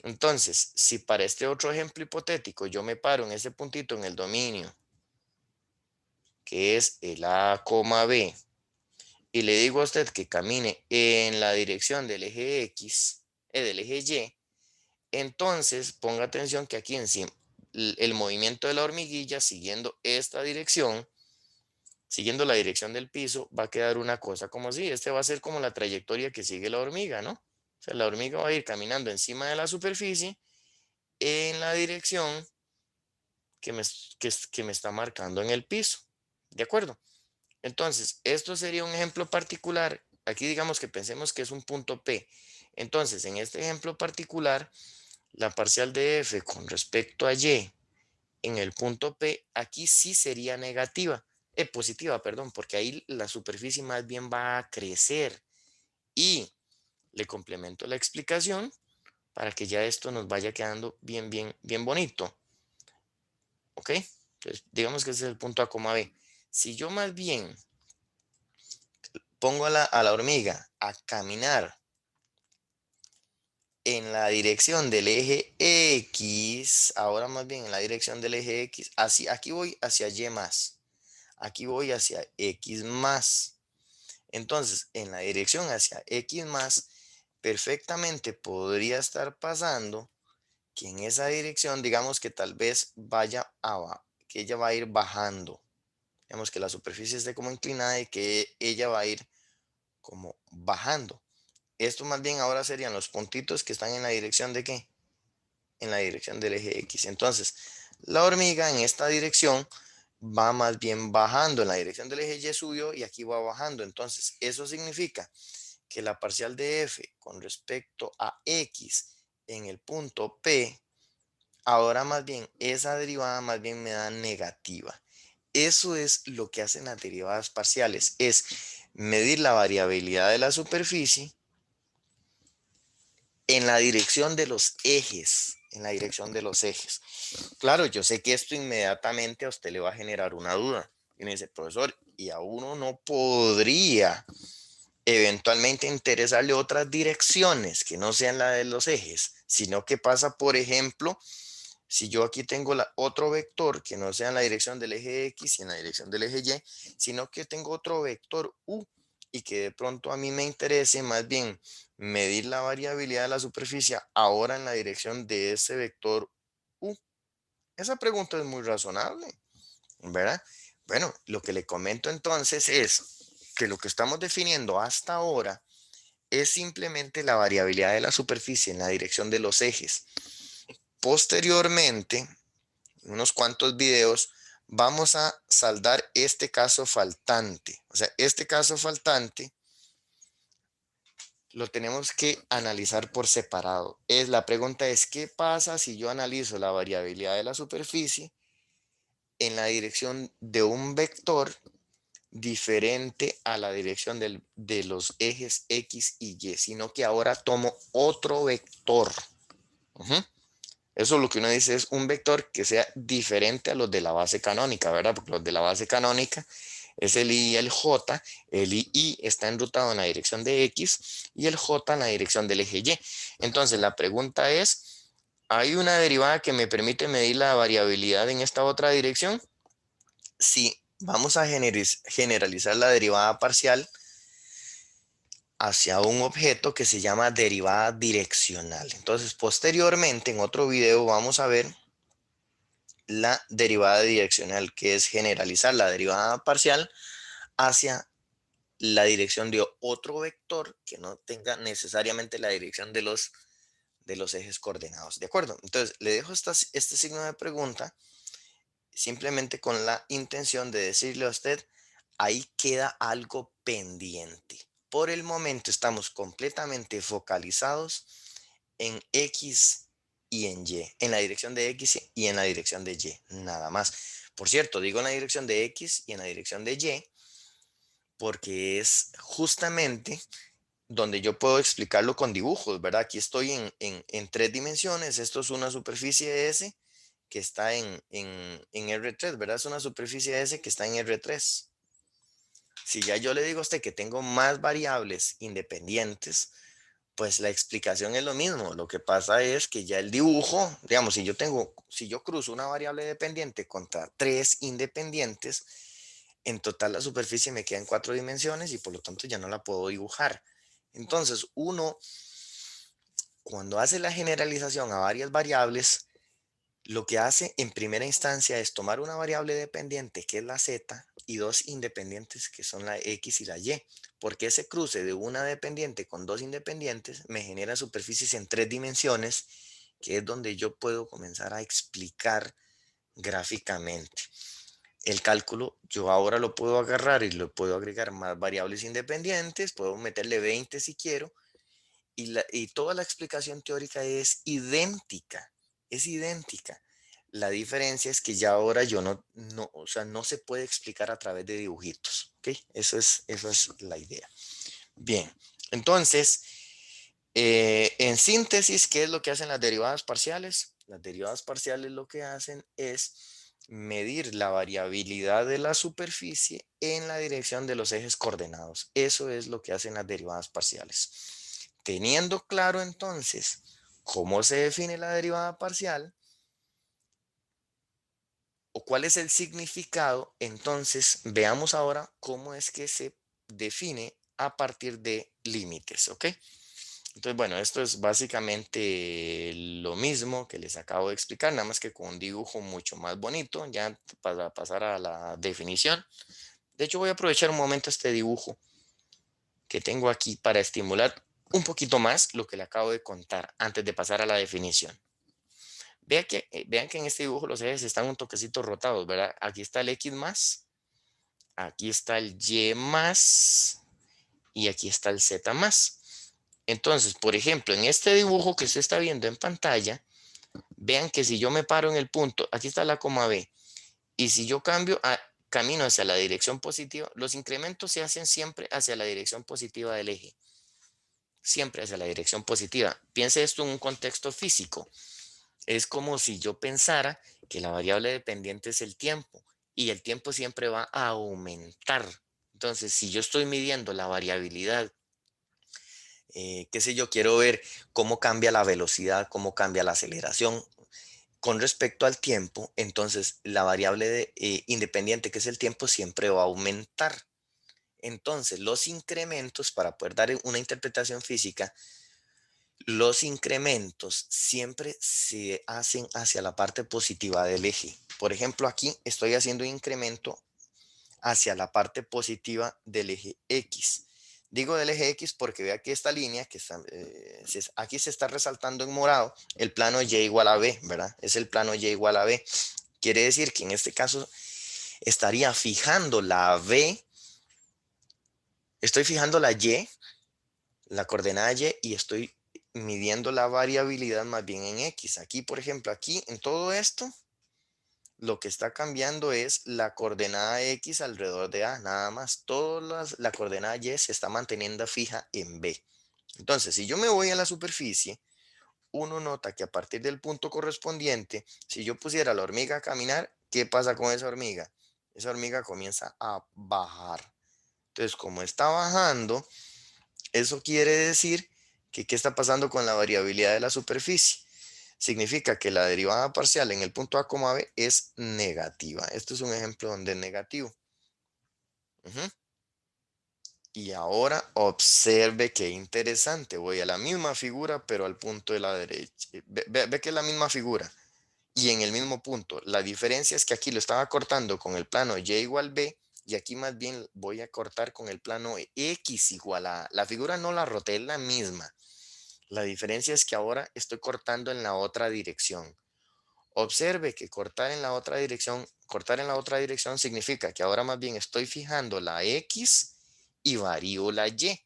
Entonces, si para este otro ejemplo hipotético yo me paro en ese puntito en el dominio, que es el A, B, y le digo a usted que camine en la dirección del eje X, del eje Y, entonces ponga atención que aquí el movimiento de la hormiguilla siguiendo esta dirección siguiendo la dirección del piso, va a quedar una cosa como así. Este va a ser como la trayectoria que sigue la hormiga, ¿no? O sea, la hormiga va a ir caminando encima de la superficie en la dirección que me está marcando en el piso. ¿De acuerdo? Entonces, esto sería un ejemplo particular. Aquí digamos que pensemos que es un punto P. Entonces, en este ejemplo particular, la parcial de F con respecto a Y en el punto P, aquí sí sería negativa, positiva, perdón, porque ahí la superficie más bien va a crecer. Y le complemento la explicación para que ya esto nos vaya quedando bien, bien, bien bonito. ¿Ok? Entonces, digamos que ese es el punto A, B. Si yo más bien pongo a la hormiga a caminar en la dirección del eje X, ahora más bien en la dirección del eje X, así, aquí voy hacia Y más, aquí voy hacia X más. Entonces, en la dirección hacia X más, perfectamente podría estar pasando que en esa dirección, digamos que tal vez que ella va a ir bajando. Digamos que la superficie esté como inclinada y que ella va a ir como bajando. Esto más bien ahora serían los puntitos que están en la dirección de ¿qué? En la dirección del eje X. Entonces, la hormiga en esta dirección va más bien bajando. En la dirección del eje Y subió y aquí va bajando. Entonces, eso significa que la parcial de F con respecto a X en el punto P, ahora más bien esa derivada más bien me da negativa. Eso es lo que hacen las derivadas parciales, es medir la variabilidad de la superficie en la dirección de los ejes, en la dirección de los ejes. Claro, yo sé que esto inmediatamente a usted le va a generar una duda. Y me dice, profesor, ¿y a uno no podría eventualmente interesarle otras direcciones que no sean la de los ejes, sino que pasa, por ejemplo, si yo aquí tengo otro vector que no sea en la dirección del eje X y en la dirección del eje Y, sino que tengo otro vector U y que de pronto a mí me interese más bien medir la variabilidad de la superficie ahora en la dirección de ese vector U. Esa pregunta es muy razonable, ¿verdad? Bueno, lo que le comento entonces es que lo que estamos definiendo hasta ahora es simplemente la variabilidad de la superficie en la dirección de los ejes. Posteriormente, en unos cuantos videos, vamos a saldar este caso faltante. O sea, este caso faltante lo tenemos que analizar por separado. La pregunta es, ¿qué pasa si yo analizo la variabilidad de la superficie en la dirección de un vector diferente a la dirección de los ejes X y Y, sino que ahora tomo otro vector? Ujú. Eso lo que uno dice es un vector que sea diferente a los de la base canónica, ¿verdad? Porque los de la base canónica es el I y el J. El I está enrutado en la dirección de X y el J en la dirección del eje Y. Entonces la pregunta es, ¿hay una derivada que me permite medir la variabilidad en esta otra dirección? Sí, vamos a generalizar la derivada parcial hacia un objeto que se llama derivada direccional. Entonces, posteriormente, en otro video, vamos a ver la derivada direccional, que es generalizar la derivada parcial hacia la dirección de otro vector que no tenga necesariamente la dirección de los ejes coordenados. ¿De acuerdo? Entonces, le dejo este signo de pregunta simplemente con la intención de decirle a usted, ahí queda algo pendiente. Por el momento estamos completamente focalizados en X y en Y, en la dirección de X y en la dirección de Y, nada más. Por cierto, digo en la dirección de X y en la dirección de Y porque es justamente donde yo puedo explicarlo con dibujos, ¿verdad? Aquí estoy en 3 dimensiones, esto es una superficie S que está en R3, ¿verdad? Es una superficie S que está en R3. Si ya yo le digo a usted que tengo más variables independientes, pues la explicación es lo mismo. Lo que pasa es que ya el dibujo, digamos, si yo cruzo una variable dependiente contra 3 independientes, en total la superficie me queda en 4 dimensiones y por lo tanto ya no la puedo dibujar. Entonces, uno, cuando hace la generalización a varias variables, Lo que hace en primera instancia es tomar una variable dependiente que es la z y dos independientes que son la x y la y, porque ese cruce de una dependiente con dos independientes me genera superficies en tres dimensiones, que es donde yo puedo comenzar a explicar gráficamente. El cálculo yo ahora lo puedo agarrar y lo puedo agregar más variables independientes, puedo meterle 20 si quiero, y toda la explicación teórica es idéntica. La diferencia es que ya ahora yo no, o sea, no se puede explicar a través de dibujitos, ¿ok? Eso es la idea. Bien, entonces, en síntesis, ¿qué es lo que hacen las derivadas parciales? Las derivadas parciales lo que hacen es medir la variabilidad de la superficie en la dirección de los ejes coordenados. Eso es lo que hacen las derivadas parciales. Teniendo claro entonces cómo se define la derivada parcial o cuál es el significado, entonces veamos ahora cómo es que se define a partir de límites, ¿ok? Entonces, bueno, esto es básicamente lo mismo que les acabo de explicar, nada más que con un dibujo mucho más bonito, ya para pasar a la definición. De hecho, voy a aprovechar un momento este dibujo que tengo aquí para estimular un poquito más lo que le acabo de contar antes de pasar a la definición. Vean que en este dibujo los ejes están un toquecito rotados, ¿verdad? Aquí está el X más, aquí está el Y más y aquí está el Z más. Entonces, por ejemplo, en este dibujo que se está viendo en pantalla, vean que si yo me paro en el punto, aquí está la coma B, y si yo camino hacia la dirección positiva, los incrementos se hacen siempre hacia la dirección positiva del eje, siempre hacia la dirección positiva. Piense esto en un contexto físico. Es como si yo pensara que la variable dependiente es el tiempo y el tiempo siempre va a aumentar. Entonces, si yo estoy midiendo la variabilidad, qué sé yo, quiero ver cómo cambia la velocidad, cómo cambia la aceleración con respecto al tiempo, entonces la variable independiente que es el tiempo siempre va a aumentar. Entonces, los incrementos, para poder dar una interpretación física, los incrementos siempre se hacen hacia la parte positiva del eje. Por ejemplo, aquí estoy haciendo un incremento hacia la parte positiva del eje X. Digo del eje X porque vea que esta línea, que está, aquí se está resaltando en morado, el plano Y igual a B, ¿verdad? Es el plano Y igual a B. Quiere decir que en este caso estaría fijando la B, estoy fijando la Y, la coordenada y estoy midiendo la variabilidad más bien en X. Aquí, por ejemplo, aquí en todo esto, lo que está cambiando es la coordenada X alrededor de A, nada más. La coordenada Y se está manteniendo fija en B. Entonces, si yo me voy a la superficie, uno nota que a partir del punto correspondiente, si yo pusiera la hormiga a caminar, ¿qué pasa con esa hormiga? Esa hormiga comienza a bajar. Entonces, como está bajando, eso quiere decir que ¿qué está pasando con la variabilidad de la superficie? Significa que la derivada parcial en el punto A, B es negativa. Esto es un ejemplo donde es negativo. Ujú. Y ahora observe qué interesante. Voy a la misma figura, pero al punto de la derecha. Ve que es la misma figura y en el mismo punto. La diferencia es que aquí lo estaba cortando con el plano Y igual B y aquí más bien voy a cortar con el plano X igual a... La figura no la roté, es la misma. La diferencia es que ahora estoy cortando en la otra dirección. Observe que cortar en la otra dirección significa que ahora más bien estoy fijando la X y varío la Y.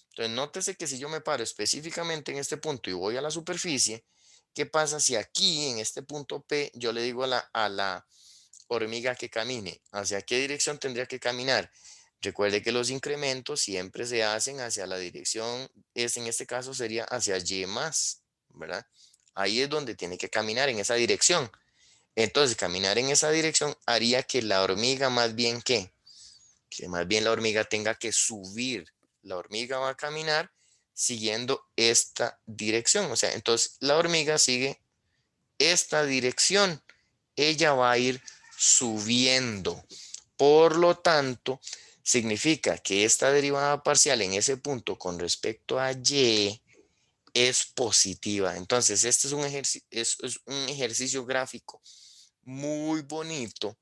Entonces, nótese que si yo me paro específicamente en este punto y voy a la superficie, ¿qué pasa si aquí en este punto P yo le digo a la hormiga que camine? ¿Hacia qué dirección tendría que caminar? Recuerde que los incrementos siempre se hacen hacia la dirección, en este caso sería hacia Y más, ¿verdad? Ahí es donde tiene que caminar en esa dirección. Entonces, caminar en esa dirección haría que la hormiga más bien que más bien la hormiga tenga que subir. La hormiga va a caminar siguiendo esta dirección. O sea, entonces la hormiga sigue esta dirección. Ella va a ir subiendo. Por lo tanto, significa que esta derivada parcial en ese punto con respecto a Y es positiva. Entonces, este es un ejercicio gráfico muy bonito,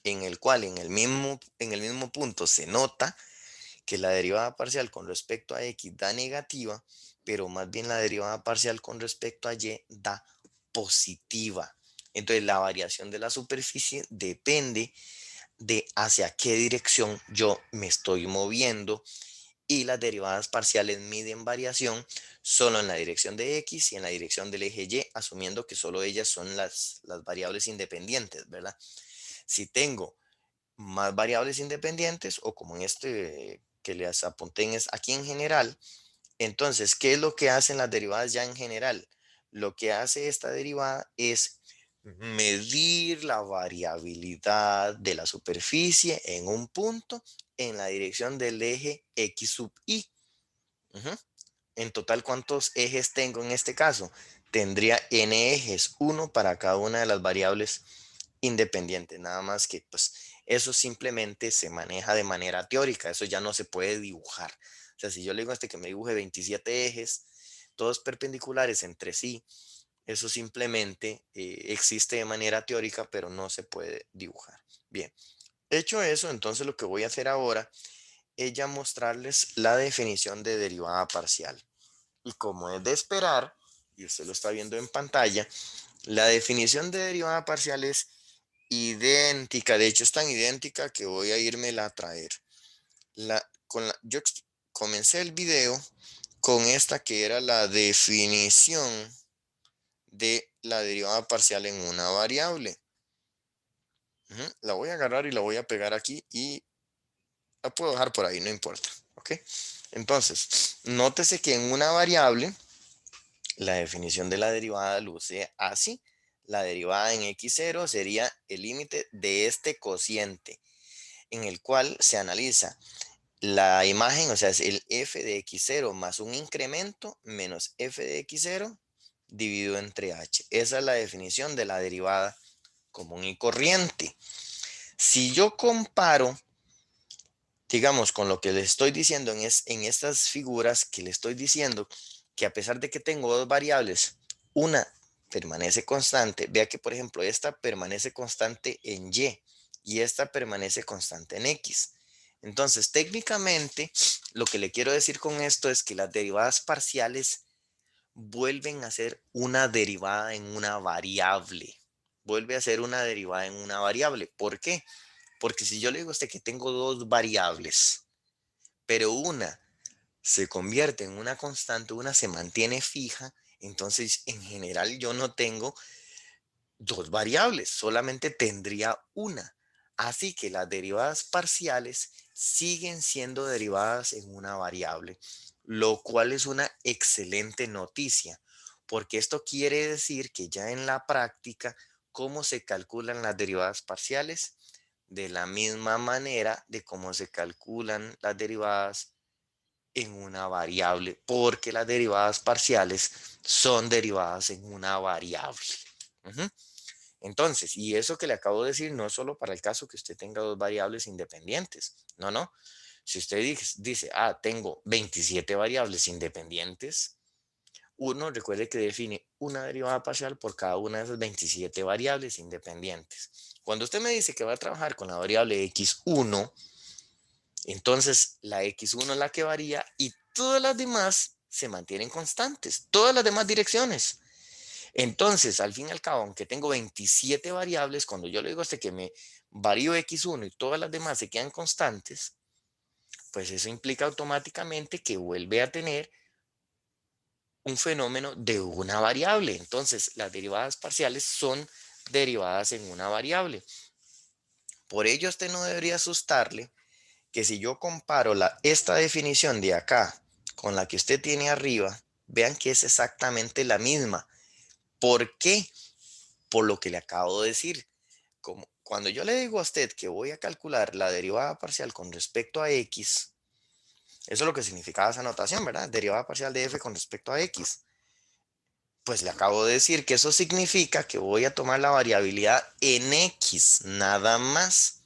en el cual en el mismo punto se nota que la derivada parcial con respecto a x da negativa, pero más bien la derivada parcial con respecto a y da positiva. Entonces, la variación de la superficie depende de hacia qué dirección yo me estoy moviendo, y las derivadas parciales miden variación solo en la dirección de x y en la dirección del eje y, asumiendo que solo ellas son las variables independientes, ¿verdad? Si tengo más variables independientes, o como en este que les apunté aquí en general, entonces, ¿qué es lo que hacen las derivadas ya en general? Lo que hace esta derivada es medir la variabilidad de la superficie en un punto en la dirección del eje x sub y. Ujú. En total, ¿cuántos ejes tengo en este caso? Tendría n ejes, uno para cada una de las variables independientes. Nada más que, pues, eso simplemente se maneja de manera teórica. Eso ya no se puede dibujar. O sea, si yo le digo a este que me dibuje 27 ejes, todos perpendiculares entre sí, eso simplemente existe de manera teórica, pero no se puede dibujar. Bien, hecho eso, entonces lo que voy a hacer ahora es ya mostrarles la definición de derivada parcial. Y como es de esperar, y usted lo está viendo en pantalla, la definición de derivada parcial es idéntica. De hecho, es tan idéntica que voy a irme a traer. Yo comencé el video con esta que era la definición de la derivada parcial en una variable. La voy a agarrar y la voy a pegar aquí y la puedo dejar por ahí, no importa. ¿Ok? Entonces, nótese que en una variable la definición de la derivada luce así. La derivada en x0 sería el límite de este cociente, en el cual se analiza la imagen, o sea, es el f de x0 más un incremento menos f de x0 dividido entre h. Esa es la definición de la derivada común y corriente. Si yo comparo, digamos, con lo que le estoy diciendo en estas figuras, que le estoy diciendo que a pesar de que tengo dos variables, una permanece constante. Vea que, por ejemplo, esta permanece constante en y esta permanece constante en x. Entonces, técnicamente, lo que le quiero decir con esto es que las derivadas parciales vuelven a ser una derivada en una variable. Vuelve a ser una derivada en una variable. ¿Por qué? Porque si yo le digo a usted que tengo dos variables, pero una se convierte en una constante, una se mantiene fija, entonces en general yo no tengo dos variables, solamente tendría una. Así que las derivadas parciales siguen siendo derivadas en una variable, lo cual es una excelente noticia, porque esto quiere decir que ya en la práctica, ¿cómo se calculan las derivadas parciales? De la misma manera de cómo se calculan las derivadas en una variable, porque las derivadas parciales son derivadas en una variable. Ujú. Entonces, y eso que le acabo de decir no es solo para el caso que usted tenga dos variables independientes. No, no. Si usted dice, tengo 27 variables independientes, uno recuerde que define una derivada parcial por cada una de esas 27 variables independientes. Cuando usted me dice que va a trabajar con la variable x1, entonces la x1 es la que varía y todas las demás se mantienen constantes, todas las demás direcciones. Entonces, al fin y al cabo, aunque tengo 27 variables, cuando yo le digo a usted que me varío x1 y todas las demás se quedan constantes, pues eso implica automáticamente que vuelve a tener un fenómeno de una variable. Entonces, las derivadas parciales son derivadas en una variable. Por ello, usted no debería asustarle que si yo comparo esta definición de acá con la que usted tiene arriba, vean que es exactamente la misma. ¿Por qué? Por lo que le acabo de decir. Como cuando yo le digo a usted que voy a calcular la derivada parcial con respecto a x, eso es lo que significaba esa notación, ¿verdad? Derivada parcial de f con respecto a x. Pues le acabo de decir que eso significa que voy a tomar la variabilidad en x, nada más.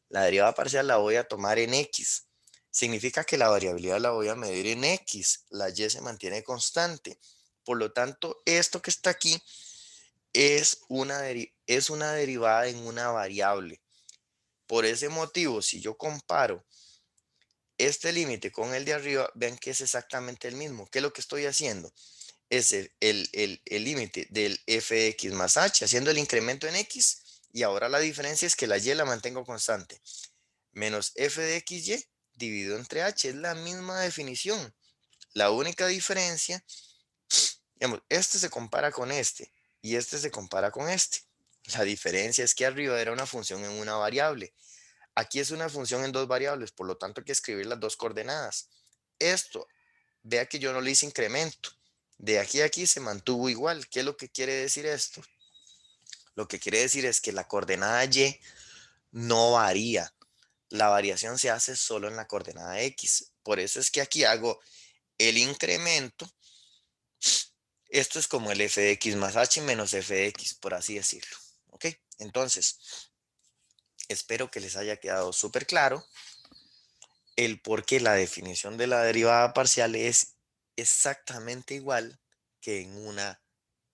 La derivada parcial la voy a tomar en x. significa que la variabilidad la voy a medir en X, la Y se mantiene constante. Por lo tanto, esto que está aquí es una derivada en una variable. Por ese motivo, si yo comparo este límite con el de arriba, vean que es exactamente el mismo. ¿Qué es lo que estoy haciendo? Es el límite del f de x más h, haciendo el incremento en x, y ahora la diferencia es que la y la mantengo constante, menos f de xy dividido entre h, es la misma definición. La única diferencia, digamos, este se compara con este, y este se compara con este. La diferencia es que arriba era una función en una variable. Aquí es una función en dos variables, por lo tanto hay que escribir las dos coordenadas. Esto, vea que yo no le hice incremento. De aquí a aquí se mantuvo igual. ¿Qué es lo que quiere decir esto? Lo que quiere decir es que la coordenada y no varía. La variación se hace solo en la coordenada x. Por eso es que aquí hago el incremento. Esto es como el f de x más h menos f de x, por así decirlo. ¿Ok? Entonces, espero que les haya quedado súper claro el por qué la definición de la derivada parcial es exactamente igual que en una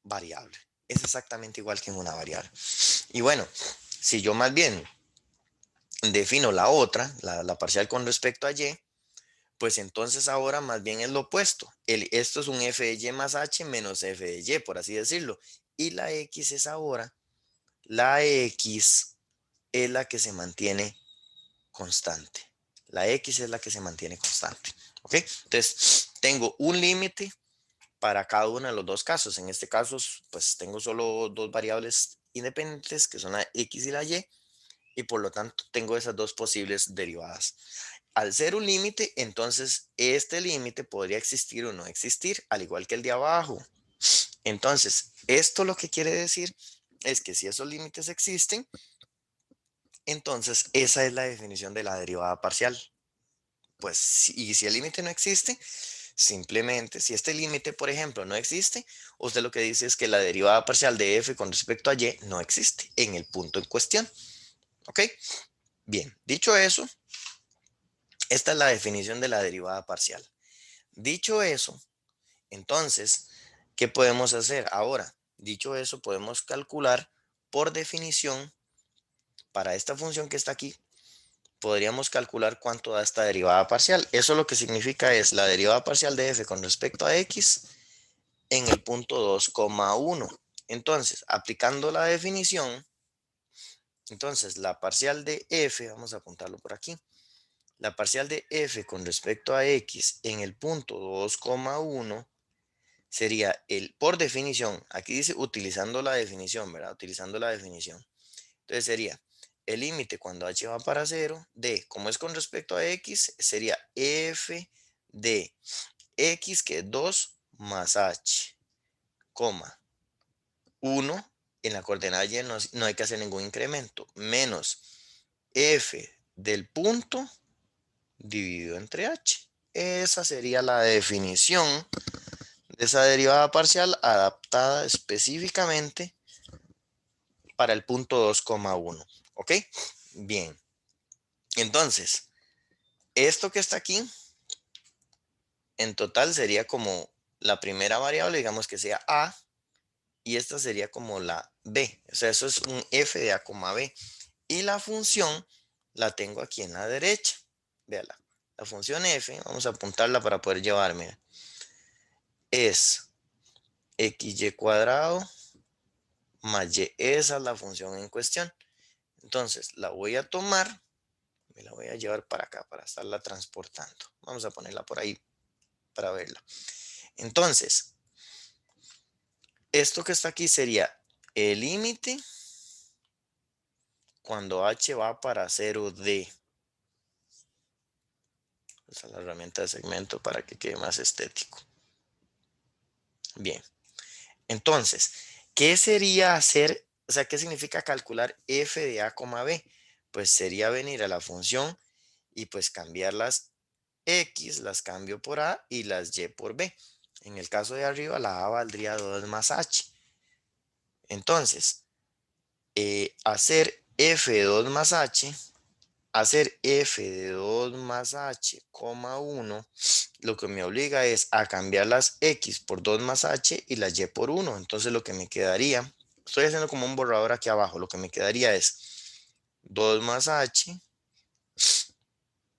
variable. Es exactamente igual que en una variable. Y bueno, si yo más bien defino la otra, la parcial con respecto a y, pues entonces ahora más bien es lo opuesto. Esto es un f de y más h menos f de y, por así decirlo. Y la x es ahora, la x es la que se mantiene constante. La x es la que se mantiene constante. ¿Ok? Entonces, tengo un límite para cada uno de los dos casos. En este caso, pues tengo solo dos variables independientes, que son la x y la y por lo tanto tengo esas dos posibles derivadas. Al ser un límite, entonces este límite podría existir o no existir, al igual que el de abajo. Entonces, esto lo que quiere decir es que si esos límites existen, entonces esa es la definición de la derivada parcial. Pues, y si el límite no existe, simplemente, si este límite, por ejemplo, no existe, usted lo que dice es que la derivada parcial de f con respecto a y no existe en el punto en cuestión. ¿Ok? Bien, dicho eso, esta es la definición de la derivada parcial. Dicho eso, entonces, ¿qué podemos hacer ahora? Dicho eso, podemos calcular por definición para esta función que está aquí. Podríamos calcular cuánto da esta derivada parcial. Eso lo que significa es la derivada parcial de f con respecto a x en el punto 2,1. Entonces, aplicando la definición, entonces la parcial de f, vamos a apuntarlo por aquí, la parcial de f con respecto a x en el punto 2,1 sería por definición, aquí dice utilizando la definición, ¿verdad? Utilizando la definición. Entonces sería el límite cuando h va para 0 de, como es con respecto a x, sería f de x, que es 2 más h, coma 1, en la coordenada y no hay que hacer ningún incremento, menos f del punto dividido entre h. Esa sería la definición de esa derivada parcial adaptada específicamente para el punto 2,1. ¿Ok? Bien. Entonces, esto que está aquí, en total sería como la primera variable, digamos que sea a, y esta sería como la b. O sea, eso es un f de a, b. Y la función la tengo aquí en la derecha. Véala. La función f, vamos a apuntarla para poder llevarme, es xy cuadrado más y. Esa es la función en cuestión. Entonces, la voy a tomar, me la voy a llevar para acá para estarla transportando. Vamos a ponerla por ahí para verla. Entonces, esto que está aquí sería el límite cuando h va para 0D. Esa es la herramienta de segmento para que quede más estético. Bien. Entonces, ¿qué sería hacer? O sea, ¿qué significa calcular f de a, b? Pues sería venir a la función y pues cambiar las x, las cambio por a y las y por b. En el caso de arriba, la a valdría 2 más h. Entonces, hacer f de 2 más h hacer f de 2 más h, 1, lo que me obliga es a cambiar las x por 2 más h y las y por 1. Entonces lo que me quedaría, estoy haciendo como un borrador aquí abajo, lo que me quedaría es 2 más h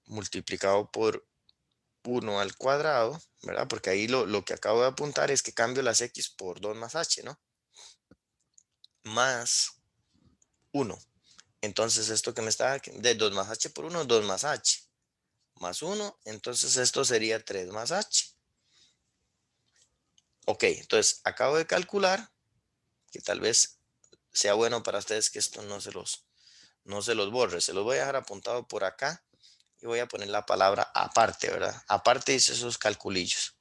multiplicado por 1 al cuadrado, ¿verdad? Porque ahí lo que acabo de apuntar es que cambio las x por 2 más h, ¿no? Más 1. Entonces esto que me está de 2 más h por 1, 2 más h. Más 1, entonces esto sería 3 más h. Ok, entonces acabo de calcular, que tal vez sea bueno para ustedes que esto no se los borre. Se los voy a dejar apuntado por acá y voy a poner la palabra aparte, ¿verdad? Aparte dice esos calculillos.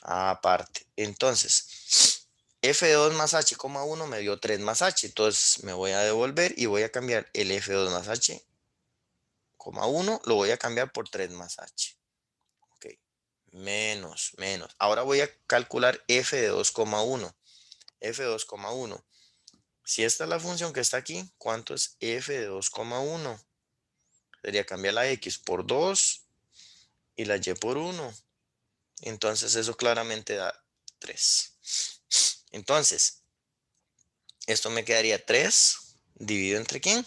Aparte. Entonces, f de 2 más h, 1 me dio 3 más h. Entonces me voy a devolver y voy a cambiar el f de 2 más h, 1, lo voy a cambiar por 3 más h. Ok. Menos. Ahora voy a calcular f de 2,1. F de 2,1. Si esta es la función que está aquí, ¿cuánto es f de 2,1? Sería cambiar la x por 2 y la y por 1. Entonces eso claramente da 3. Entonces, esto me quedaría 3 dividido entre ¿quién?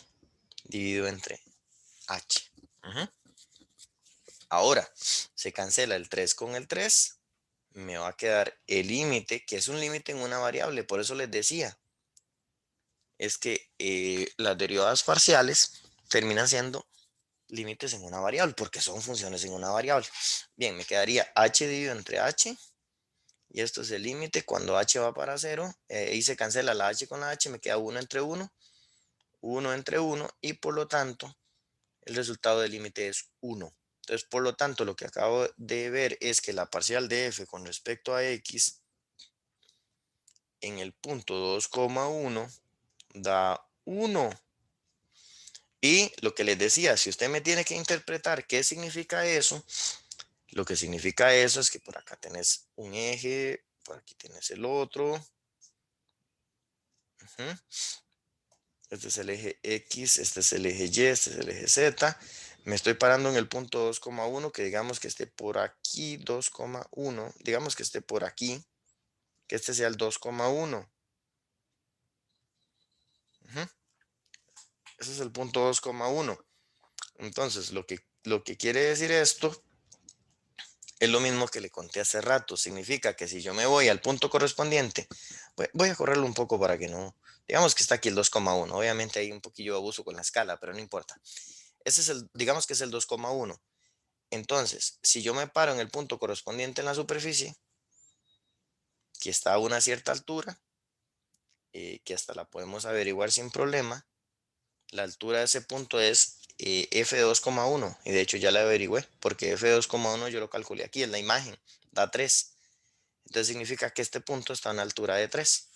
Dividido entre h. Ujú. Ahora, se cancela el 3 con el 3. Me va a quedar el límite, que es un límite en una variable. Por eso les decía, es que las derivadas parciales terminan siendo límites en una variable, porque son funciones en una variable. Bien, me quedaría h dividido entre h, y esto es el límite cuando h va para 0, y se cancela la h con la h, me queda 1 entre 1, 1 entre 1, y por lo tanto, el resultado del límite es 1. Entonces, por lo tanto, lo que acabo de ver es que la parcial de f con respecto a x en el punto 2,1 da 1. Y lo que les decía, si usted me tiene que interpretar qué significa eso, lo que significa eso es que por acá tenés un eje, por aquí tienes el otro. Este es el eje X, este es el eje Y, este es el eje Z. Me estoy parando en el punto 2,1, que digamos que esté por aquí, 2,1. Digamos que esté por aquí, que este sea el 2,1. Ese es el punto 2,1. Entonces, lo que quiere decir esto es lo mismo que le conté hace rato. Significa que si yo me voy al punto correspondiente, voy a correrlo un poco para que no. Digamos que está aquí el 2,1. Obviamente hay un poquillo de abuso con la escala, pero no importa. Ese es digamos que es el 2,1. Entonces, si yo me paro en el punto correspondiente en la superficie, que está a una cierta altura, que hasta la podemos averiguar sin problema, la altura de ese punto es f de 2,1. Y de hecho ya la averigüé, porque f de 2,1 yo lo calculé aquí en la imagen, da 3. Entonces significa que este punto está a una altura de 3.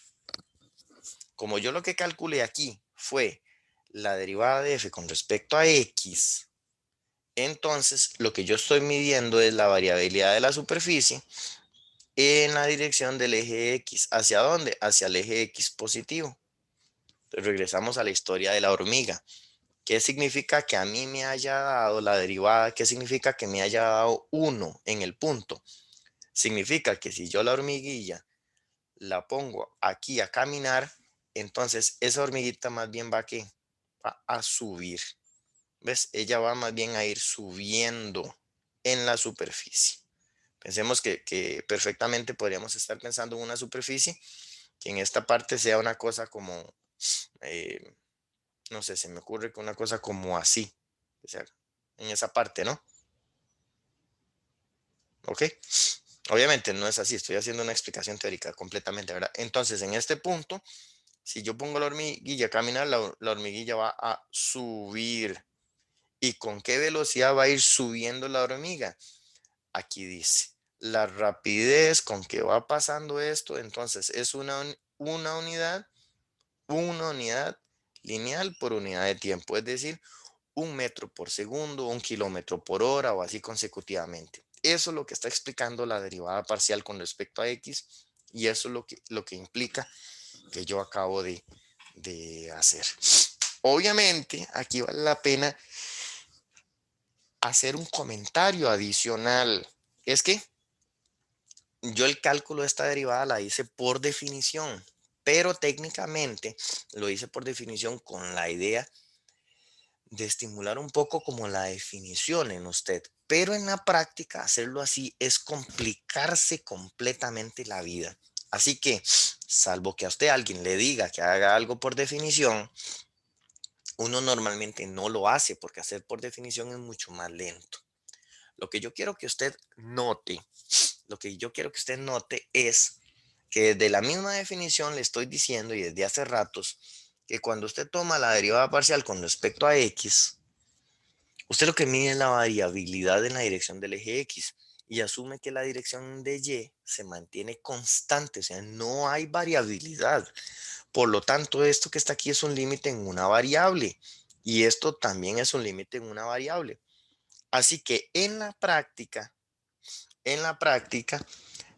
Como yo lo que calculé aquí fue la derivada de f con respecto a x, entonces lo que yo estoy midiendo es la variabilidad de la superficie en la dirección del eje X. ¿Hacia dónde? Hacia el eje X positivo. Entonces regresamos a la historia de la hormiga. ¿Qué significa que a mí me haya dado la derivada? ¿Qué significa que me haya dado 1 en el punto? Significa que si yo la hormiguilla la pongo aquí a caminar, entonces esa hormiguita más bien va a subir. ¿Ves? Ella va más bien a ir subiendo en la superficie. Pensemos que perfectamente podríamos estar pensando en una superficie que en esta parte sea una cosa como, eh, no sé, se me ocurre que una cosa como así, o sea, en esa parte, ¿no? ¿Ok? Obviamente no es así, estoy haciendo una explicación teórica completamente, ¿verdad? Entonces, en este punto, si yo pongo la hormiguilla a caminar, la hormiguilla va a subir. ¿Y con qué velocidad va a ir subiendo la hormiga? Aquí dice, la rapidez con que va pasando esto, entonces es una unidad lineal por unidad de tiempo, es decir, 1 metro por segundo, 1 kilómetro por hora o así consecutivamente. Eso es lo que está explicando la derivada parcial con respecto a x, y eso es lo que implica que yo acabo de hacer. Obviamente, aquí vale la pena hacer un comentario adicional. Es que yo el cálculo de esta derivada la hice por definición, pero técnicamente lo hice por definición con la idea de estimular un poco como la definición en usted, pero en la práctica hacerlo así es complicarse completamente la vida. Así que, salvo que a usted alguien le diga que haga algo por definición, uno normalmente no lo hace porque hacer por definición es mucho más lento. Lo que yo quiero que usted note, lo que yo quiero que usted note es que desde la misma definición le estoy diciendo y desde hace ratos que cuando usted toma la derivada parcial con respecto a x, usted lo que mide es la variabilidad en la dirección del eje X y asume que la dirección de Y se mantiene constante, o sea, no hay variabilidad. Por lo tanto, esto que está aquí es un límite en una variable y esto también es un límite en una variable. Así que en la práctica,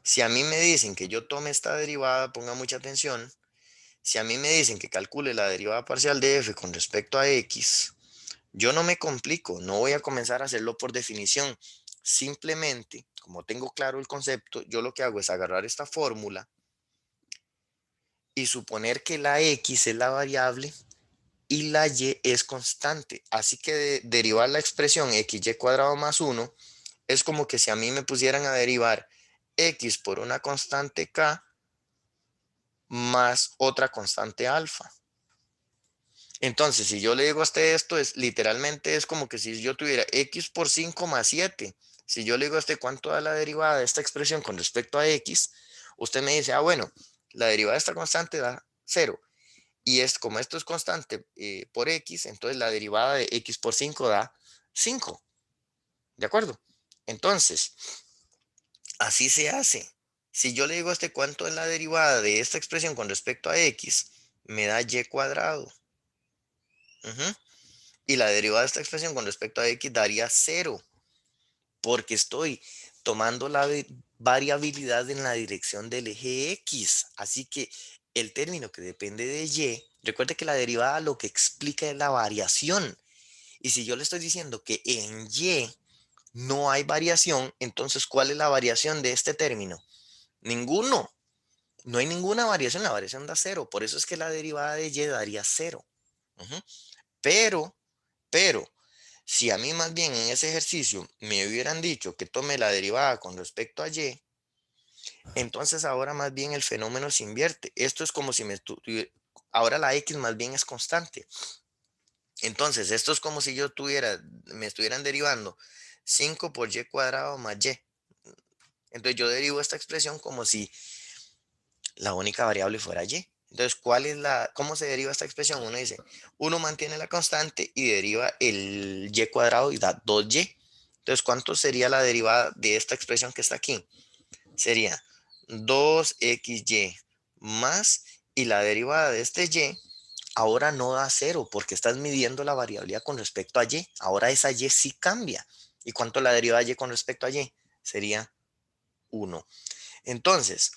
si a mí me dicen que yo tome esta derivada, ponga mucha atención, si a mí me dicen que calcule la derivada parcial de f con respecto a x, yo no me complico, no voy a comenzar a hacerlo por definición. Simplemente, como tengo claro el concepto, yo lo que hago es agarrar esta fórmula y suponer que la x es la variable y la y es constante. Así que derivar la expresión xy cuadrado más 1 es como que si a mí me pusieran a derivar x por una constante k más otra constante alfa. Entonces, si yo le digo a usted esto, es literalmente es como que si yo tuviera x por 5 más 7. Si yo le digo a usted cuánto da la derivada de esta expresión con respecto a x, usted me dice, ah, bueno, la derivada de esta constante da 0. Y es como esto es constante por x, entonces la derivada de x por 5 da 5. ¿De acuerdo? Entonces, así se hace. Si yo le digo a usted cuánto es la derivada de esta expresión con respecto a x, me da y cuadrado. Ujú. Y la derivada de esta expresión con respecto a x daría 0, porque estoy tomando la variabilidad en la dirección del eje x. Así que el término que depende de y, recuerde que la derivada lo que explica es la variación. Y si yo le estoy diciendo que en y no hay variación, entonces ¿cuál es la variación de este término? Ninguno. No hay ninguna variación, la variación da 0. Por eso es que la derivada de y daría 0. Ujú. Pero, pero, si a mí más bien en ese ejercicio me hubieran dicho que tome la derivada con respecto a y, entonces ahora más bien el fenómeno se invierte. Esto es como si ahora la x más bien es constante. Entonces, esto es como si me estuvieran derivando 5 por y cuadrado más y. Entonces yo derivo esta expresión como si la única variable fuera y. Entonces, ¿cómo se deriva esta expresión? Uno dice, uno mantiene la constante y deriva el y cuadrado y da 2y. Entonces, ¿cuánto sería la derivada de esta expresión que está aquí? Sería 2xy más, y la derivada de este y ahora no da 0 porque estás midiendo la variabilidad con respecto a y. Ahora esa y sí cambia. ¿Y cuánto la derivada de y con respecto a y? Sería 1. Entonces,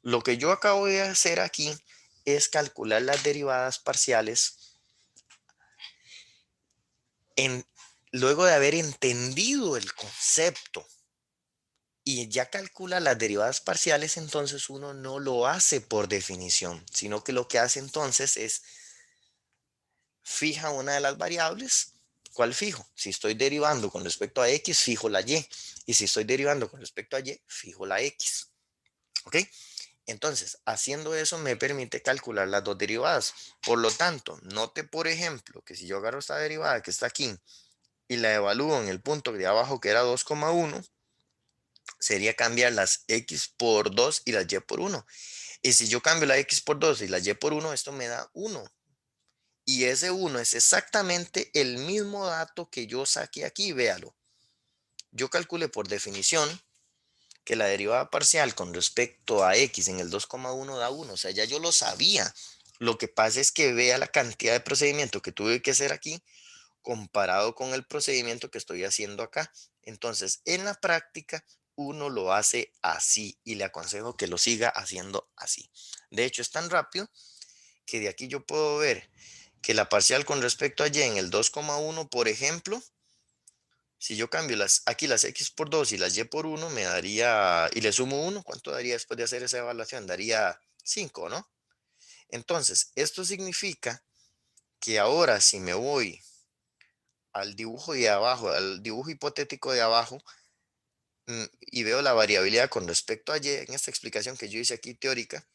lo que yo acabo de hacer aquí es calcular las derivadas parciales en, luego de haber entendido el concepto y ya calcula las derivadas parciales, entonces uno no lo hace por definición, sino que lo que hace entonces es fija una de las variables. ¿Cuál fijo? Si estoy derivando con respecto a x, fijo la y. Y si estoy derivando con respecto a y, fijo la x. ¿Ok? Entonces, haciendo eso me permite calcular las dos derivadas. Por lo tanto, note, por ejemplo, que si yo agarro esta derivada que está aquí y la evalúo en el punto de abajo que era 2,1, sería cambiar las x por 2 y las y por 1. Y si yo cambio la x por 2 y la y por 1, esto me da 1. Y ese 1 es exactamente el mismo dato que yo saqué aquí, véalo. Yo calculé por definición que la derivada parcial con respecto a x en el 2,1 da 1. O sea, ya yo lo sabía. Lo que pasa es que vea la cantidad de procedimiento que tuve que hacer aquí comparado con el procedimiento que estoy haciendo acá. Entonces, en la práctica, uno lo hace así y le aconsejo que lo siga haciendo así. De hecho, es tan rápido que de aquí yo puedo ver que la parcial con respecto a y en el 2,1, por ejemplo, Si yo cambio aquí las X por 2 y las Y por uno me daría, y le sumo uno, ¿cuánto daría después de hacer esa evaluación? Daría 5, ¿no? Entonces, esto significa que ahora si me voy al dibujo de abajo, al dibujo hipotético de abajo, y veo la variabilidad con respecto a Y en esta explicación que yo hice aquí teórica,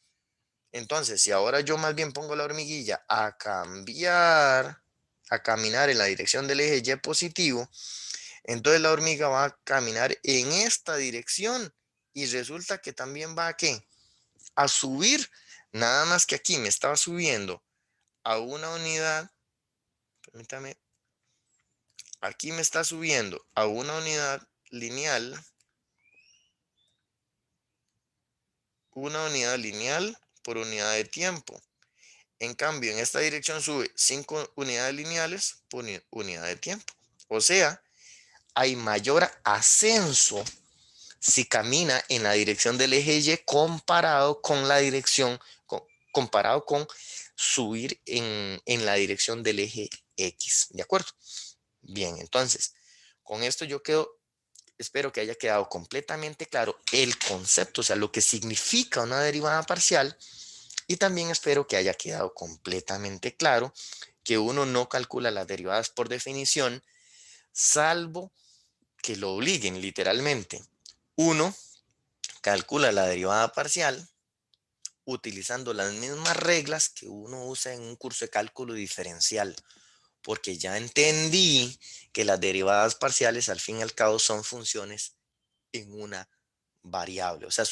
entonces si ahora yo más bien pongo la hormiguilla a cambiar, a caminar en la dirección del eje Y positivo, entonces la hormiga va a caminar en esta dirección y resulta que también va a ¿qué? A subir, nada más que aquí me estaba subiendo a una unidad, permítame, aquí me está subiendo a una unidad lineal, por unidad de tiempo. En cambio, en esta dirección sube 5 unidades lineales por unidad de tiempo. O sea, hay mayor ascenso si camina en la dirección del eje Y comparado con la dirección, comparado con subir en la dirección del eje X. ¿De acuerdo? Bien, entonces, con esto yo quedo, espero que haya quedado completamente claro el concepto, o sea, lo que significa una derivada parcial, y también espero que haya quedado completamente claro que uno no calcula las derivadas por definición, salvo que lo obliguen literalmente. Uno calcula la derivada parcial utilizando las mismas reglas que uno usa en un curso de cálculo diferencial, porque ya entendí que las derivadas parciales al fin y al cabo son funciones en una variable, o sea,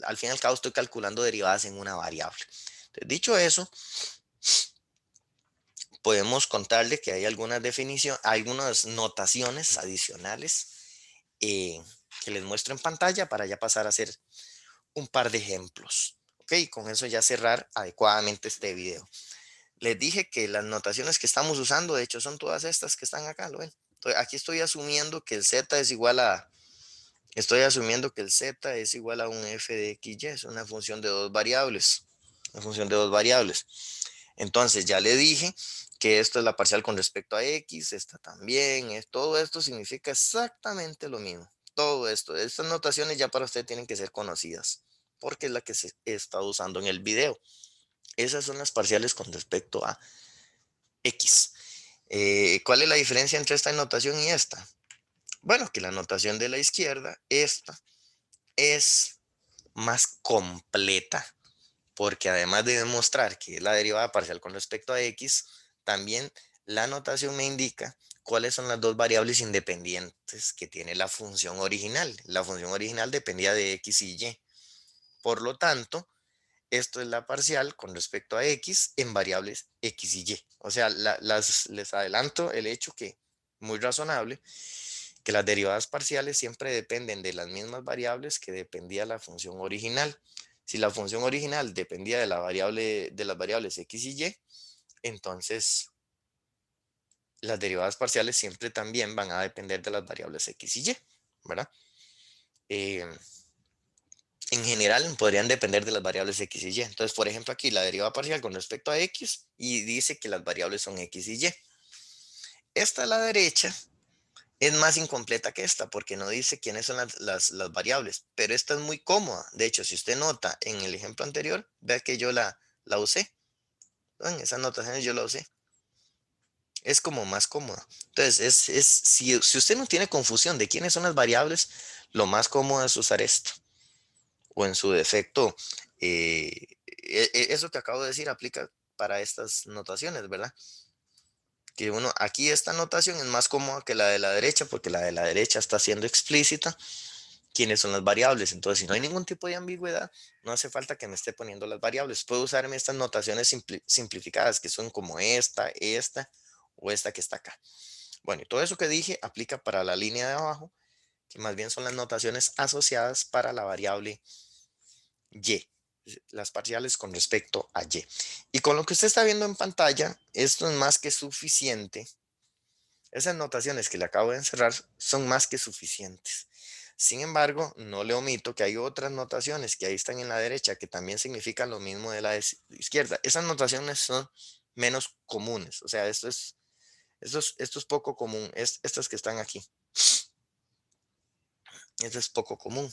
al fin y al cabo estoy calculando derivadas en una variable. Entonces, dicho eso, podemos contarle que hay algunas definiciones, algunas notaciones adicionales que les muestro en pantalla para ya pasar a hacer un par de ejemplos. Ok, con eso ya cerrar adecuadamente este video. Les dije que las notaciones que estamos usando, de hecho, son todas estas que están acá, ¿lo ven? Entonces, aquí estoy asumiendo que el z es igual a, estoy asumiendo que el z es igual a un f de x y, es una función de dos variables, una función de dos variables. Entonces, ya le dije que esto es la parcial con respecto a x, esta también, todo esto significa exactamente lo mismo. Todo esto, estas notaciones ya para usted tienen que ser conocidas, porque es la que se está usando en el video. Esas son las parciales con respecto a x. ¿Cuál es la diferencia entre esta notación y esta? Bueno, que la notación de la izquierda, esta, es más completa, porque además de demostrar que es la derivada parcial con respecto a x, también la notación me indica cuáles son las dos variables independientes que tiene la función original. La función original dependía de x y y. Por lo tanto, esto es la parcial con respecto a x en variables x y y. O sea, les adelanto el hecho que, muy razonable, que las derivadas parciales siempre dependen de las mismas variables que dependía la función original. Si la función original dependía de de las variables x y y, entonces las derivadas parciales siempre también van a depender de las variables x y y, ¿verdad? Eh, en general podrían depender de las variables x y y. Entonces, por ejemplo, aquí la derivada parcial con respecto a x y dice que las variables son x y y. Esta a la derecha es más incompleta que esta porque no dice quiénes son las variables, pero esta es muy cómoda. De hecho, si usted nota en el ejemplo anterior, vea que yo la usé. En esas notaciones yo la usé. Es como más cómoda. Entonces, si usted no tiene confusión de quiénes son las variables, lo más cómodo es usar esto. O en su defecto, eso que acabo de decir aplica para estas notaciones, ¿verdad? Que uno, aquí esta notación es más cómoda que la de la derecha, porque la de la derecha está siendo explícita quiénes son las variables. Entonces, si no hay ningún tipo de ambigüedad, no hace falta que me esté poniendo las variables. Puedo usarme estas notaciones simplificadas, que son como esta o esta que está acá. Bueno, y todo eso que dije aplica para la línea de abajo, que más bien son las notaciones asociadas para la variable y, las parciales con respecto a y. Y con lo que usted está viendo en pantalla, esto es más que suficiente. Esas notaciones que le acabo de encerrar son más que suficientes. Sin embargo, no le omito que hay otras notaciones que ahí están en la derecha que también significan lo mismo de la izquierda. Esas notaciones son menos comunes. O sea, esto es Esto es poco común, estas que están aquí. Esto es poco común.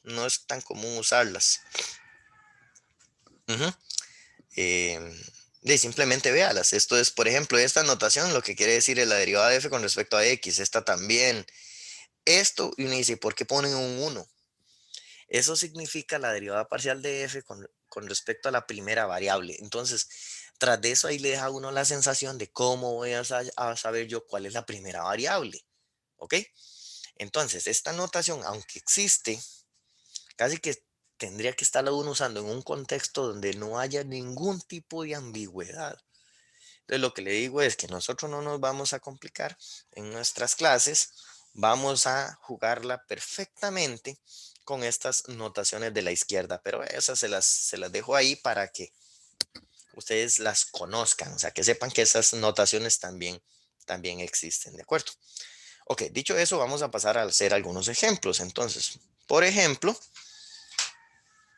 No es tan común usarlas. Ujú. Em, simplemente véalas. Esto es, por ejemplo, esta notación, lo que quiere decir es la derivada de f con respecto a x. Esta también. Esto, y uno dice, ¿por qué ponen un uno? Eso significa la derivada parcial de f con respecto a la primera variable. Entonces, tras de eso, ahí le deja a uno la sensación de cómo voy a saber yo cuál es la primera variable. ¿Ok? Entonces, esta notación, aunque existe, casi que tendría que estarla uno usando en un contexto donde no haya ningún tipo de ambigüedad. Entonces, lo que le digo es que nosotros no nos vamos a complicar en nuestras clases, vamos a jugarla perfectamente con estas notaciones de la izquierda, pero esas se las dejo ahí para que ustedes las conozcan, o sea, que sepan que esas notaciones también existen, ¿de acuerdo? Ok, dicho eso, vamos a pasar a hacer algunos ejemplos. Entonces, por ejemplo,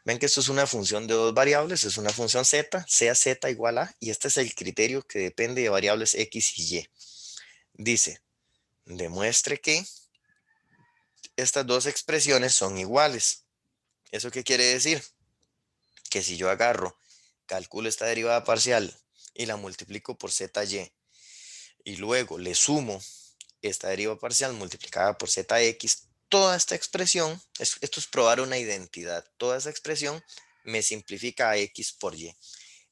ven que esto es una función de dos variables, es una función z, sea z igual a, y este es el criterio que depende de variables x y y. Dice, demuestre que estas dos expresiones son iguales. ¿Eso qué quiere decir? Que si yo agarro, calculo esta derivada parcial y la multiplico por zy, y luego le sumo esta derivada parcial multiplicada por zx, toda esta expresión, esto es probar una identidad, toda esta expresión me simplifica a x por y.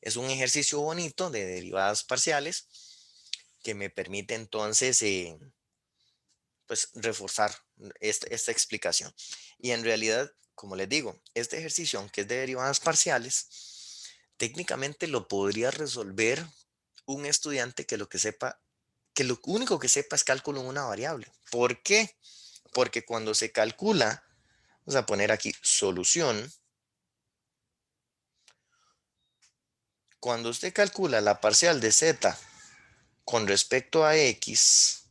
Es un ejercicio bonito de derivadas parciales que me permite entonces pues reforzar esta explicación. Y en realidad, como les digo, este ejercicio, aunque es de derivadas parciales, técnicamente lo podría resolver un estudiante que lo único que sepa es cálculo en una variable. ¿Por qué? Porque cuando se calcula, vamos a poner aquí solución, cuando usted calcula la parcial de z con respecto a x,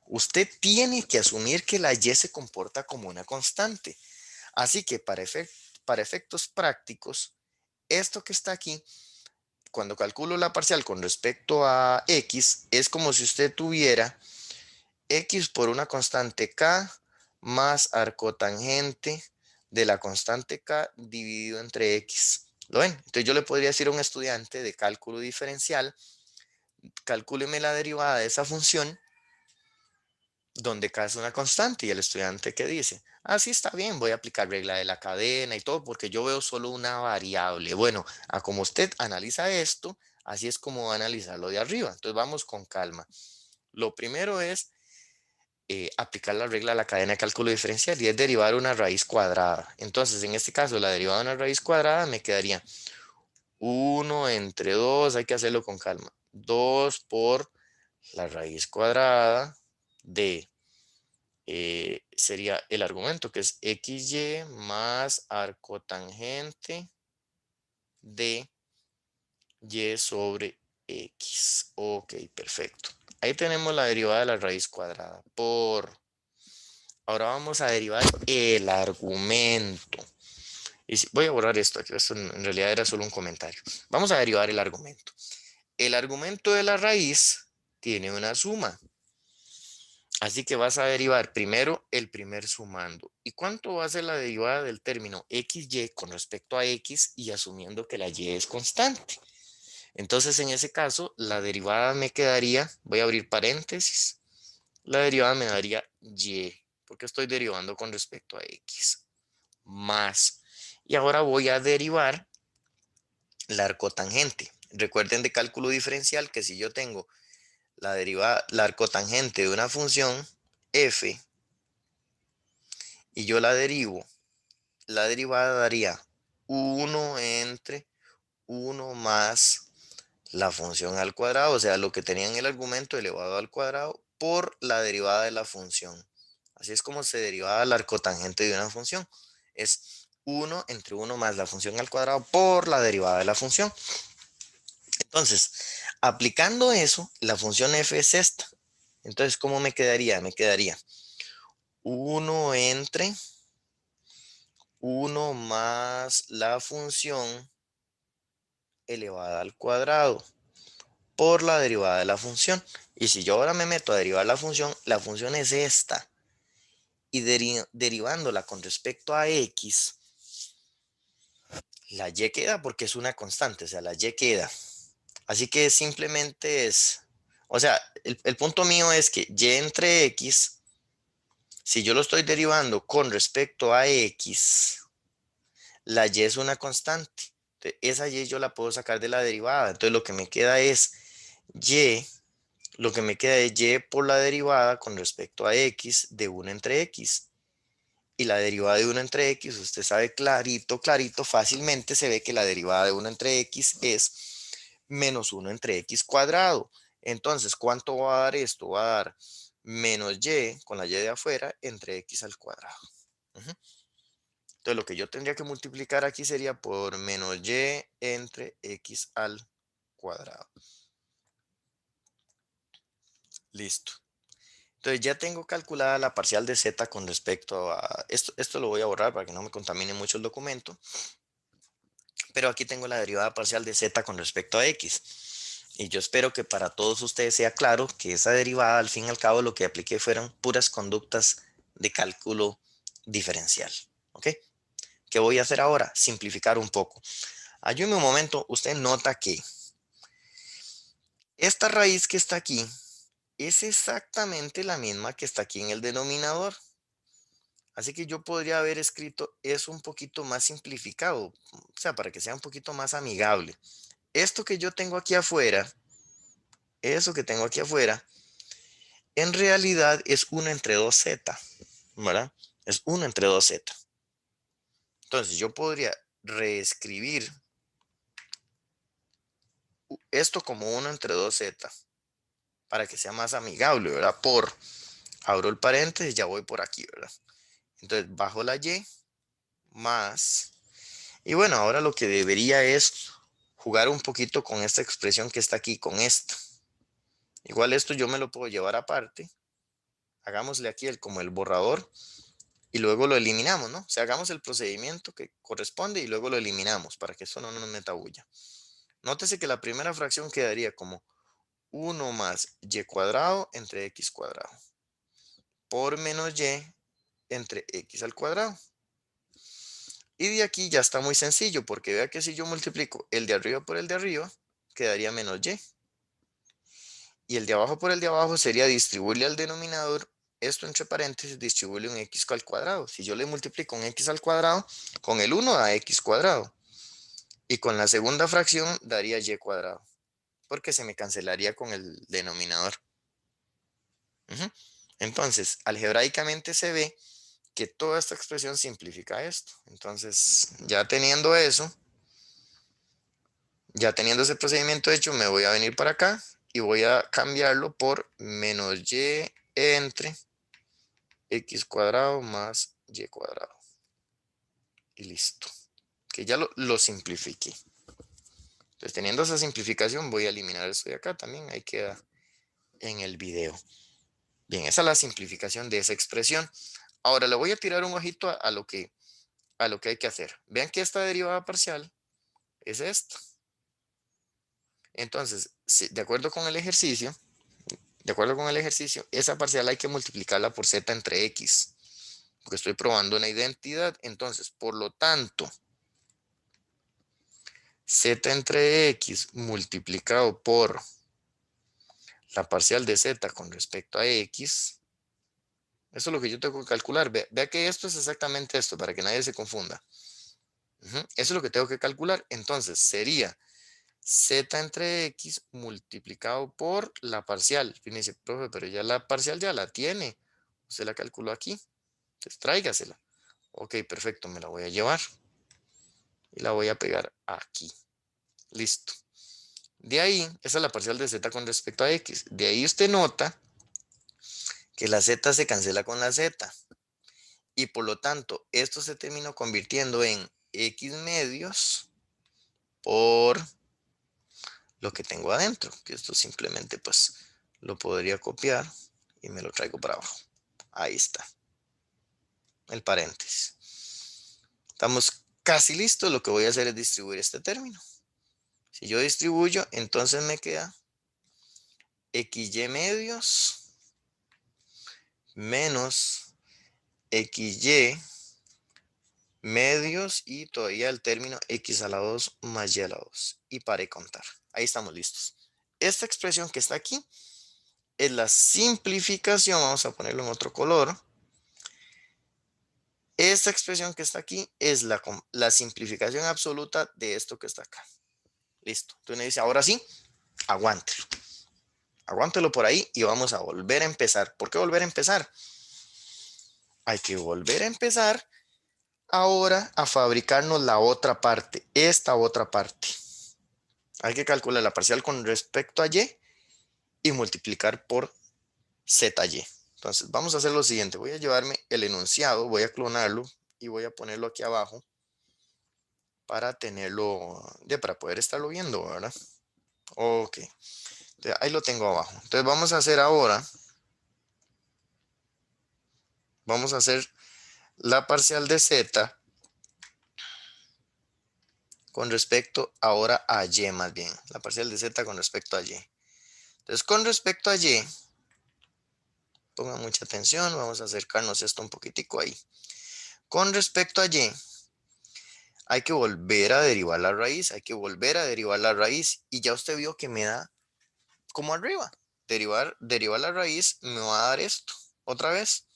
usted tiene que asumir que la y se comporta como una constante. Así que para efectos prácticos, esto que está aquí, cuando calculo la parcial con respecto a x, es como si usted tuviera x por una constante k más arcotangente de la constante k dividido entre x. ¿Lo ven? Entonces yo le podría decir a un estudiante de cálculo diferencial, calcúleme la derivada de esa función donde k es una constante, y el estudiante que dice, ah, sí, está bien, voy a aplicar regla de la cadena y todo porque yo veo solo una variable. Bueno, a como usted analiza esto, así es como va a analizarlo de arriba. Entonces vamos con calma. Lo primero es aplicar la regla de la cadena de cálculo diferencial, y es derivar una raíz cuadrada. Entonces, en este caso, la derivada de una raíz cuadrada me quedaría 1 entre 2, hay que hacerlo con calma, 2 por la raíz cuadrada de, sería el argumento que es xy más arcotangente de y sobre x. Ok, perfecto. Ahí tenemos la derivada de la raíz cuadrada por... Ahora vamos a derivar el argumento. Y voy a borrar esto, que esto en realidad era solo un comentario. Vamos a derivar el argumento. El argumento de la raíz tiene una suma. Así que vas a derivar primero el primer sumando. ¿Y cuánto va a ser la derivada del término xy con respecto a x y asumiendo que la y es constante? Entonces, en ese caso, la derivada me quedaría, voy a abrir paréntesis, la derivada me daría y, porque estoy derivando con respecto a x, más. Y ahora voy a derivar la arcotangente. Recuerden de cálculo diferencial que si yo tengo la derivada, la arcotangente de una función f, y yo la derivo, la derivada daría 1 entre 1 más la función al cuadrado, o sea, lo que tenía en el argumento elevado al cuadrado por la derivada de la función. Así es como se derivaba la arcotangente de una función. Es 1 entre 1 más la función al cuadrado por la derivada de la función. Entonces, aplicando eso, la función f es esta. Entonces, ¿cómo me quedaría? Me quedaría 1 entre 1 más la función elevada al cuadrado por la derivada de la función. Y si yo ahora me meto a derivar la función es esta. Y derivándola con respecto a x, la y queda porque es una constante, o sea, la y queda. Así que simplemente es, o sea, el punto mío es que y entre x, si yo lo estoy derivando con respecto a x, la y es una constante. Entonces, esa y yo la puedo sacar de la derivada. Entonces lo que me queda es y, lo que me queda es y por la derivada con respecto a x de 1 entre x. Y la derivada de 1 entre x, usted sabe clarito, clarito, fácilmente se ve que la derivada de 1 entre x es menos 1 entre x cuadrado. Entonces, ¿cuánto va a dar esto? Va a dar menos y con la y de afuera entre x al cuadrado. Ujú. Entonces, lo que yo tendría que multiplicar aquí sería por menos y entre x al cuadrado. Listo. Entonces ya tengo calculada la parcial de z con respecto a esto. Esto lo voy a borrar para que no me contamine mucho el documento. Pero aquí tengo la derivada parcial de z con respecto a x. Y yo espero que para todos ustedes sea claro que esa derivada, al fin y al cabo, lo que apliqué fueron puras conductas de cálculo diferencial. ¿Ok? ¿Qué voy a hacer ahora? Simplificar un poco. Ayúdeme un momento, usted nota que esta raíz que está aquí es exactamente la misma que está aquí en el denominador. Así que yo podría haber escrito eso un poquito más simplificado, o sea, para que sea un poquito más amigable. Esto que yo tengo aquí afuera, eso que tengo aquí afuera, en realidad es 1 entre 2z, ¿verdad? Es 1 entre 2z. Entonces yo podría reescribir esto como 1 entre 2z para que sea más amigable, ¿verdad? Abro el paréntesis, ya voy por aquí, ¿verdad? Entonces bajo la y más. Y bueno, ahora lo que debería es jugar un poquito con esta expresión que está aquí, con esta. Igual esto yo me lo puedo llevar aparte. Hagámosle aquí como el borrador y luego lo eliminamos, ¿no? O sea, hagamos el procedimiento que corresponde y luego lo eliminamos para que eso no nos meta bulla. Nótese que la primera fracción quedaría como 1 más y cuadrado entre x cuadrado por menos y entre x al cuadrado. Y de aquí ya está muy sencillo, porque vea que si yo multiplico el de arriba por el de arriba, quedaría menos y. Y el de abajo por el de abajo sería distribuirle al denominador esto entre paréntesis, distribuirle un x al cuadrado. Si yo le multiplico un x al cuadrado, con el 1 da x cuadrado. Y con la segunda fracción daría y cuadrado, porque se me cancelaría con el denominador. Ujú. Entonces, algebraicamente se ve que toda esta expresión simplifica esto. Entonces, ya teniendo eso, ya teniendo ese procedimiento hecho, me voy a venir para acá y voy a cambiarlo por menos y entre x cuadrado más y cuadrado. Y listo. Que ya lo simplifiqué. Entonces, teniendo esa simplificación, voy a eliminar esto de acá también. Ahí queda en el video. Bien, esa es la simplificación de esa expresión. Ahora le voy a tirar un ojito a lo que hay que hacer. Vean que esta derivada parcial es esta. Entonces, de acuerdo con el ejercicio, esa parcial hay que multiplicarla por z entre x, porque estoy probando una identidad. Entonces, por lo tanto, z entre x multiplicado por la parcial de z con respecto a x, eso es lo que yo tengo que calcular. Vea que esto es exactamente esto, para que nadie se confunda. Eso es lo que tengo que calcular. Entonces, sería z entre x multiplicado por la parcial. Fíjense, profe, pero ya la parcial ya la tiene. Usted la calculó aquí. Entonces, tráigasela. Ok, perfecto, me la voy a llevar. Y la voy a pegar aquí. Listo. De ahí, esa es la parcial de z con respecto a x. De ahí usted nota que la z se cancela con la z. Y por lo tanto, esto se terminó convirtiendo en x medios por lo que tengo adentro. Que esto simplemente pues lo podría copiar y me lo traigo para abajo. Ahí está. El paréntesis. Estamos casi listos. Lo que voy a hacer es distribuir este término. Si yo distribuyo, entonces me queda XY medios menos XY medios y todavía el término X a la 2 más Y a la 2. Y para de contar. Ahí estamos listos. Esta expresión que está aquí es la simplificación. Vamos a ponerlo en otro color. Esta expresión que está aquí es la simplificación absoluta de esto que está acá. Listo. Entonces me dice, ahora sí, aguántelo. Aguántelo por ahí y vamos a volver a empezar. ¿Por qué volver a empezar? Hay que volver a empezar ahora a fabricarnos la otra parte, esta otra parte. Hay que calcular la parcial con respecto a y multiplicar por ZY. Entonces vamos a hacer lo siguiente. Voy a llevarme el enunciado, voy a clonarlo y voy a ponerlo aquí abajo para tenerlo, para poder estarlo viendo, ¿verdad? Ok. Entonces, ahí lo tengo abajo. Entonces vamos a hacer ahora, vamos a hacer la parcial de Z con respecto ahora a Y más bien. La parcial de Z con respecto a Y. Entonces con respecto a Y, pongan mucha atención, vamos a acercarnos esto un poquitico ahí. Con respecto a Y, hay que volver a derivar la raíz, hay que volver a derivar la raíz y ya usted vio que me da como arriba. Derivar la raíz me va a dar esto otra vez.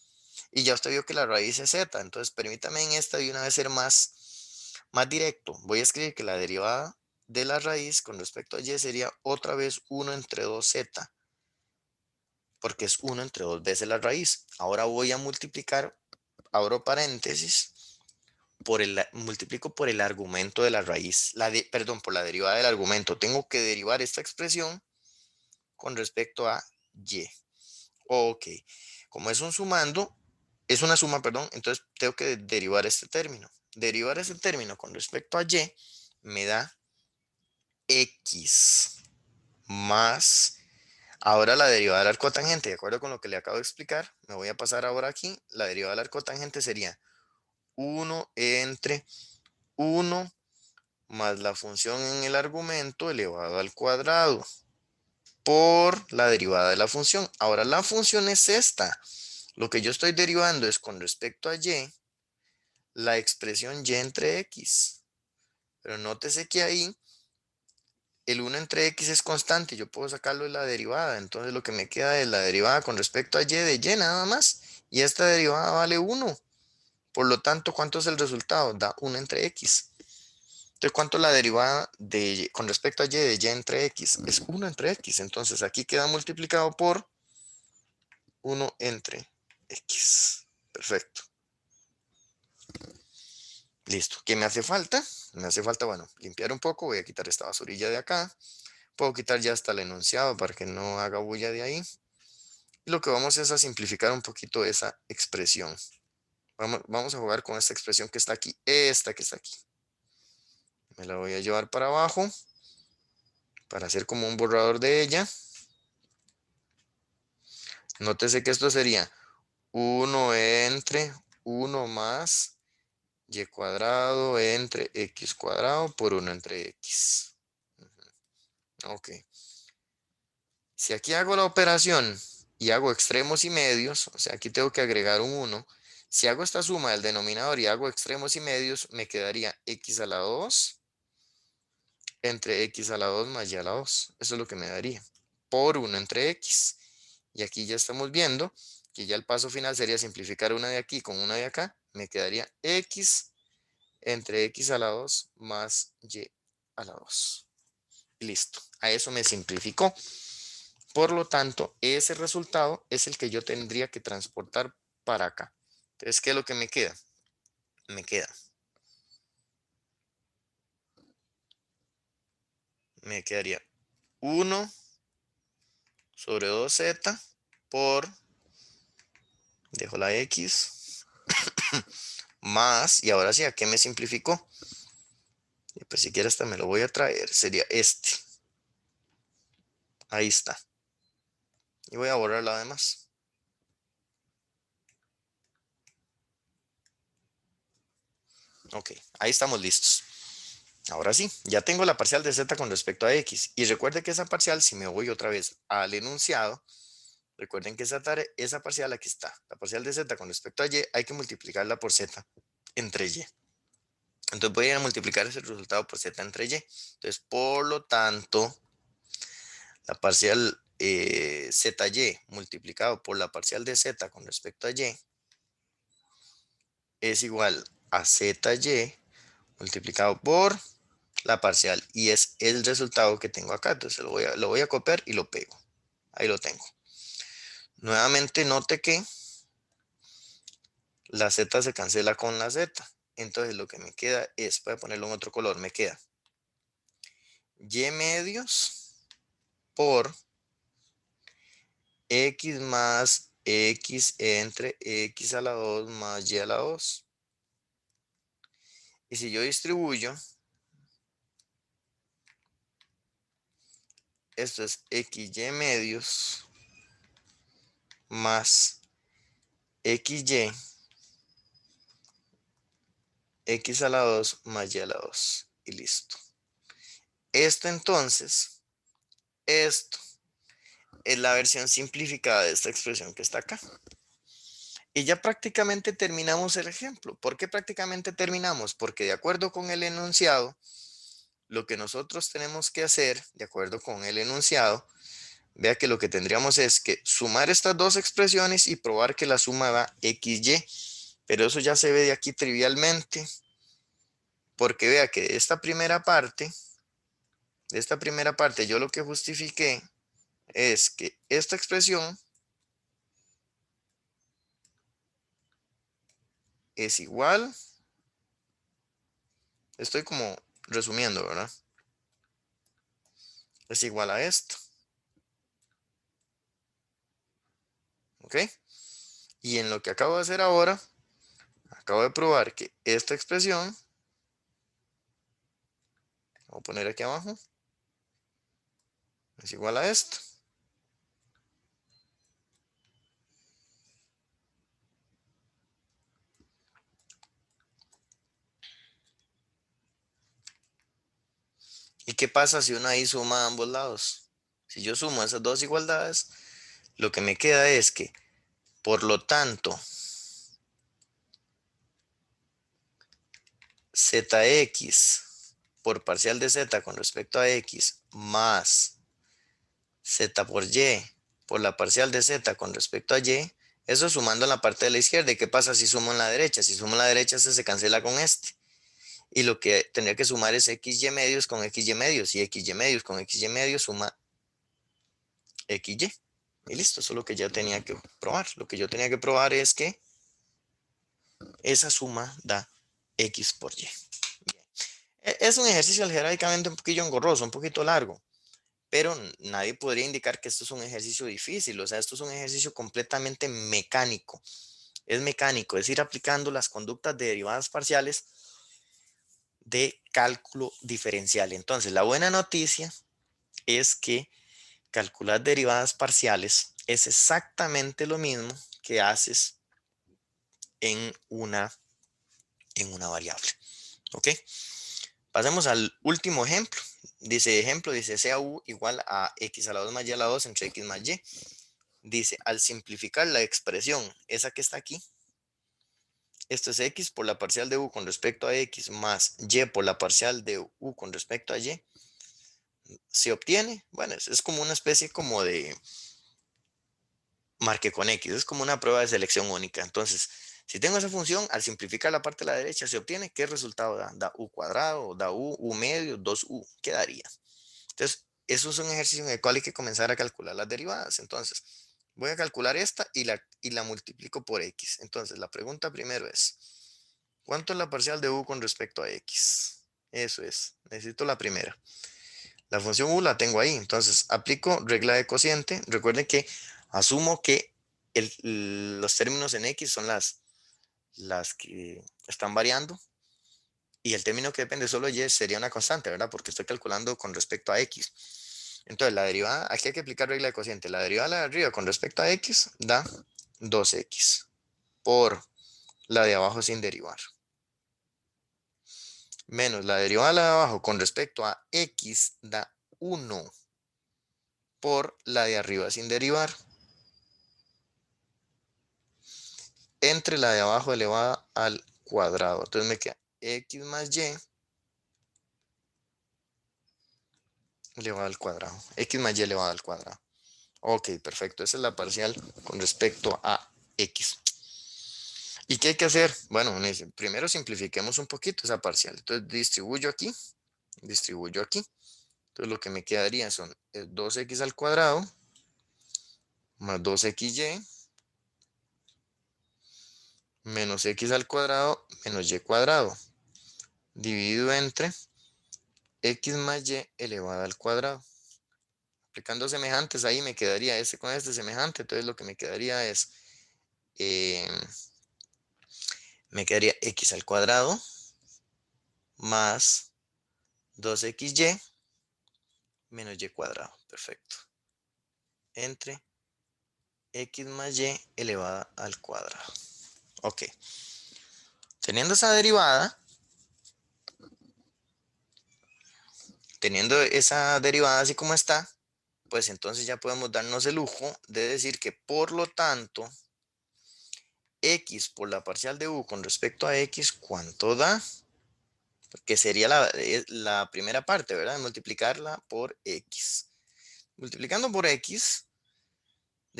Y ya usted vio que la raíz es Z. Entonces permítame en esta de una vez ser más directo. Voy a escribir que la derivada de la raíz con respecto a Y sería otra vez 1 entre 2Z. Porque es 1 entre 2 veces la raíz. Ahora voy a multiplicar, abro paréntesis, multiplico por el argumento de la raíz, perdón, por la derivada del argumento. Tengo que derivar esta expresión con respecto a Y. Ok, como es un sumando, es una suma, perdón, entonces tengo que derivar este término. Derivar este término con respecto a Y me da X más, ahora la derivada del arco tangente, de acuerdo con lo que le acabo de explicar, me voy a pasar ahora aquí, la derivada del arco tangente sería 1 entre 1 más la función en el argumento elevado al cuadrado por la derivada de la función. Ahora la función es esta. Lo que yo estoy derivando es con respecto a Y, la expresión Y entre X. Pero nótese que ahí el 1 entre X es constante. Yo puedo sacarlo de la derivada. Entonces lo que me queda es la derivada con respecto a Y de Y nada más. Y esta derivada vale 1. Por lo tanto, ¿cuánto es el resultado? Da 1 entre X. Entonces, ¿cuánto es la derivada con respecto a de Y entre X? Es 1 entre X. Entonces, aquí queda multiplicado por 1 entre X. Perfecto. Listo. ¿Qué me hace falta? Me hace falta, bueno, limpiar un poco. Voy a quitar esta basurilla de acá. Puedo quitar ya hasta el enunciado para que no haga bulla de ahí. Y lo que vamos es a simplificar un poquito esa expresión. Vamos a jugar con esta expresión que está aquí. Esta que está aquí. Me la voy a llevar para abajo para hacer como un borrador de ella. Nótese que esto sería 1 entre 1 más y cuadrado entre x cuadrado por 1 entre x. Ok. Si aquí hago la operación y hago extremos y medios, o sea, aquí tengo que agregar un 1. Si hago esta suma del denominador y hago extremos y medios, me quedaría x a la 2 entre x a la 2 más y a la 2. Eso es lo que me daría. Por 1 entre x. Y aquí ya estamos viendo que ya el paso final sería simplificar una de aquí con una de acá. Me quedaría x entre x a la 2 más y a la 2. Listo. A eso me simplificó. Por lo tanto, ese resultado es el que yo tendría que transportar para acá. Entonces, ¿qué es lo que me queda? Me quedaría 1 sobre 2z por, dejo la x, más, y ahora sí, ¿a qué me simplificó? Y pues si quieres hasta me lo voy a traer, sería este. Ahí está. Y voy a borrar lo demás. Ok, ahí estamos listos. Ahora sí, ya tengo la parcial de z con respecto a x. Y recuerde que esa parcial, si me voy otra vez al enunciado, recuerden que esa parcial aquí está. La parcial de z con respecto a y hay que multiplicarla por z entre y. Entonces voy a ir a multiplicar ese resultado por z entre y. Entonces, por lo tanto, la parcial ZY multiplicado por la parcial de Z con respecto a Y es igual a ZY multiplicado por la parcial. Y es el resultado que tengo acá. Entonces lo voy a copiar y lo pego. Ahí lo tengo. Nuevamente note que la Z se cancela con la Z. Entonces lo que me queda es, voy a ponerlo en otro color, me queda Y medios por X más X entre X a la 2 más Y a la 2. Y si yo distribuyo, esto es XY medios más XY, X a la 2 más Y a la 2. Y listo. Esto entonces, esto es la versión simplificada de esta expresión que está acá. Y ya prácticamente terminamos el ejemplo. ¿Por qué prácticamente terminamos? Porque de acuerdo con el enunciado, lo que nosotros tenemos que hacer, de acuerdo con el enunciado, vea que lo que tendríamos es que sumar estas dos expresiones y probar que la suma da XY. Pero eso ya se ve de aquí trivialmente, porque vea que de esta primera parte yo lo que justifiqué es que esta expresión es igual, estoy como resumiendo, ¿verdad? Es igual a esto, ¿ok? Y en lo que acabo de hacer ahora, acabo de probar que esta expresión, voy a poner aquí abajo, es igual a esto. ¿Y qué pasa si uno ahí suma a ambos lados? Si yo sumo esas dos igualdades, lo que me queda es que, por lo tanto, Zx por parcial de z con respecto a x más z por y por la parcial de z con respecto a y, eso sumando en la parte de la izquierda. ¿Y qué pasa si sumo en la derecha? Si sumo en la derecha, se cancela con este. Y lo que tendría que sumar es xy medios con xy medios. Y xy medios con xy medios suma xy. Y listo, eso es lo que ya tenía que probar. Lo que yo tenía que probar es que esa suma da x por y. Es un ejercicio algebraicamente un poquillo engorroso, un poquito largo, pero nadie podría indicar que esto es un ejercicio difícil. O sea, esto es un ejercicio completamente mecánico. Es mecánico, es ir aplicando las conductas de derivadas parciales de cálculo diferencial. Entonces, la buena noticia es que calcular derivadas parciales es exactamente lo mismo que haces en una variable. ¿Ok? Pasemos al último ejemplo. Dice sea u igual a x a la 2 más y a la 2 entre x más y. Dice, al simplificar la expresión, esa que está aquí, esto es x por la parcial de u con respecto a x más y por la parcial de u con respecto a y, se obtiene, bueno, es como una especie como de marque con x, es como una prueba de selección única. Entonces, si tengo esa función, al simplificar la parte de la derecha, se obtiene, ¿qué resultado da? Da u cuadrado, da u medio, 2u, ¿qué daría? Entonces, eso es un ejercicio en el cual hay que comenzar a calcular las derivadas. Entonces, voy a calcular esta y la multiplico por x. Entonces, la pregunta primero es, ¿cuánto es la parcial de u con respecto a x? Eso es, necesito la primera. La función u la tengo ahí, entonces aplico regla de cociente. Recuerden que asumo que los términos en x son las que están variando y el término que depende solo de y sería una constante, ¿verdad? Porque estoy calculando con respecto a x. Entonces, la derivada, aquí hay que aplicar regla de cociente. La derivada de la de arriba con respecto a x da 2x por la de abajo sin derivar. menos la derivada de la de abajo con respecto a x da 1 por la de arriba sin derivar, entre la de abajo elevada al cuadrado. Entonces me queda x más y elevado al cuadrado. X más y elevado al cuadrado. Ok, perfecto. Esa es la parcial con respecto a x. ¿Y qué hay que hacer? Bueno, primero simplifiquemos un poquito esa parcial. Entonces distribuyo aquí, distribuyo aquí. Entonces lo que me quedaría son 2x al cuadrado más 2xy menos x al cuadrado menos y cuadrado dividido entre x más y elevado al cuadrado. Aplicando semejantes ahí me quedaría este con este semejante. Entonces lo que me quedaría es, eh, me quedaría x al cuadrado más 2xy menos y cuadrado. Perfecto. Entre x más y elevada al cuadrado. Ok. Teniendo esa derivada, teniendo esa derivada así como está, pues entonces ya podemos darnos el lujo de decir que por lo tanto, x por la parcial de u con respecto a x, ¿cuánto da? Que sería la primera parte, ¿verdad? Multiplicarla por x. Multiplicando por x,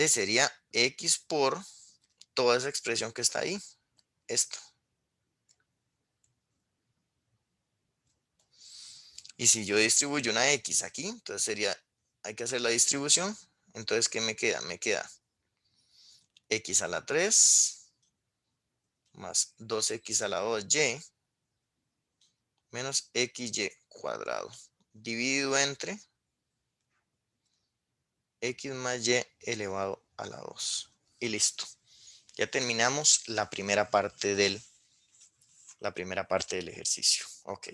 sería x por toda esa expresión que está ahí, esto. Y si yo distribuyo una x aquí, entonces sería, hay que hacer la distribución. Entonces, ¿qué me queda? Me queda x a la 3 más 2x a la 2y menos xy cuadrado dividido entre x más y elevado a la 2. Y listo. Ya terminamos la primera parte del ejercicio. Ok.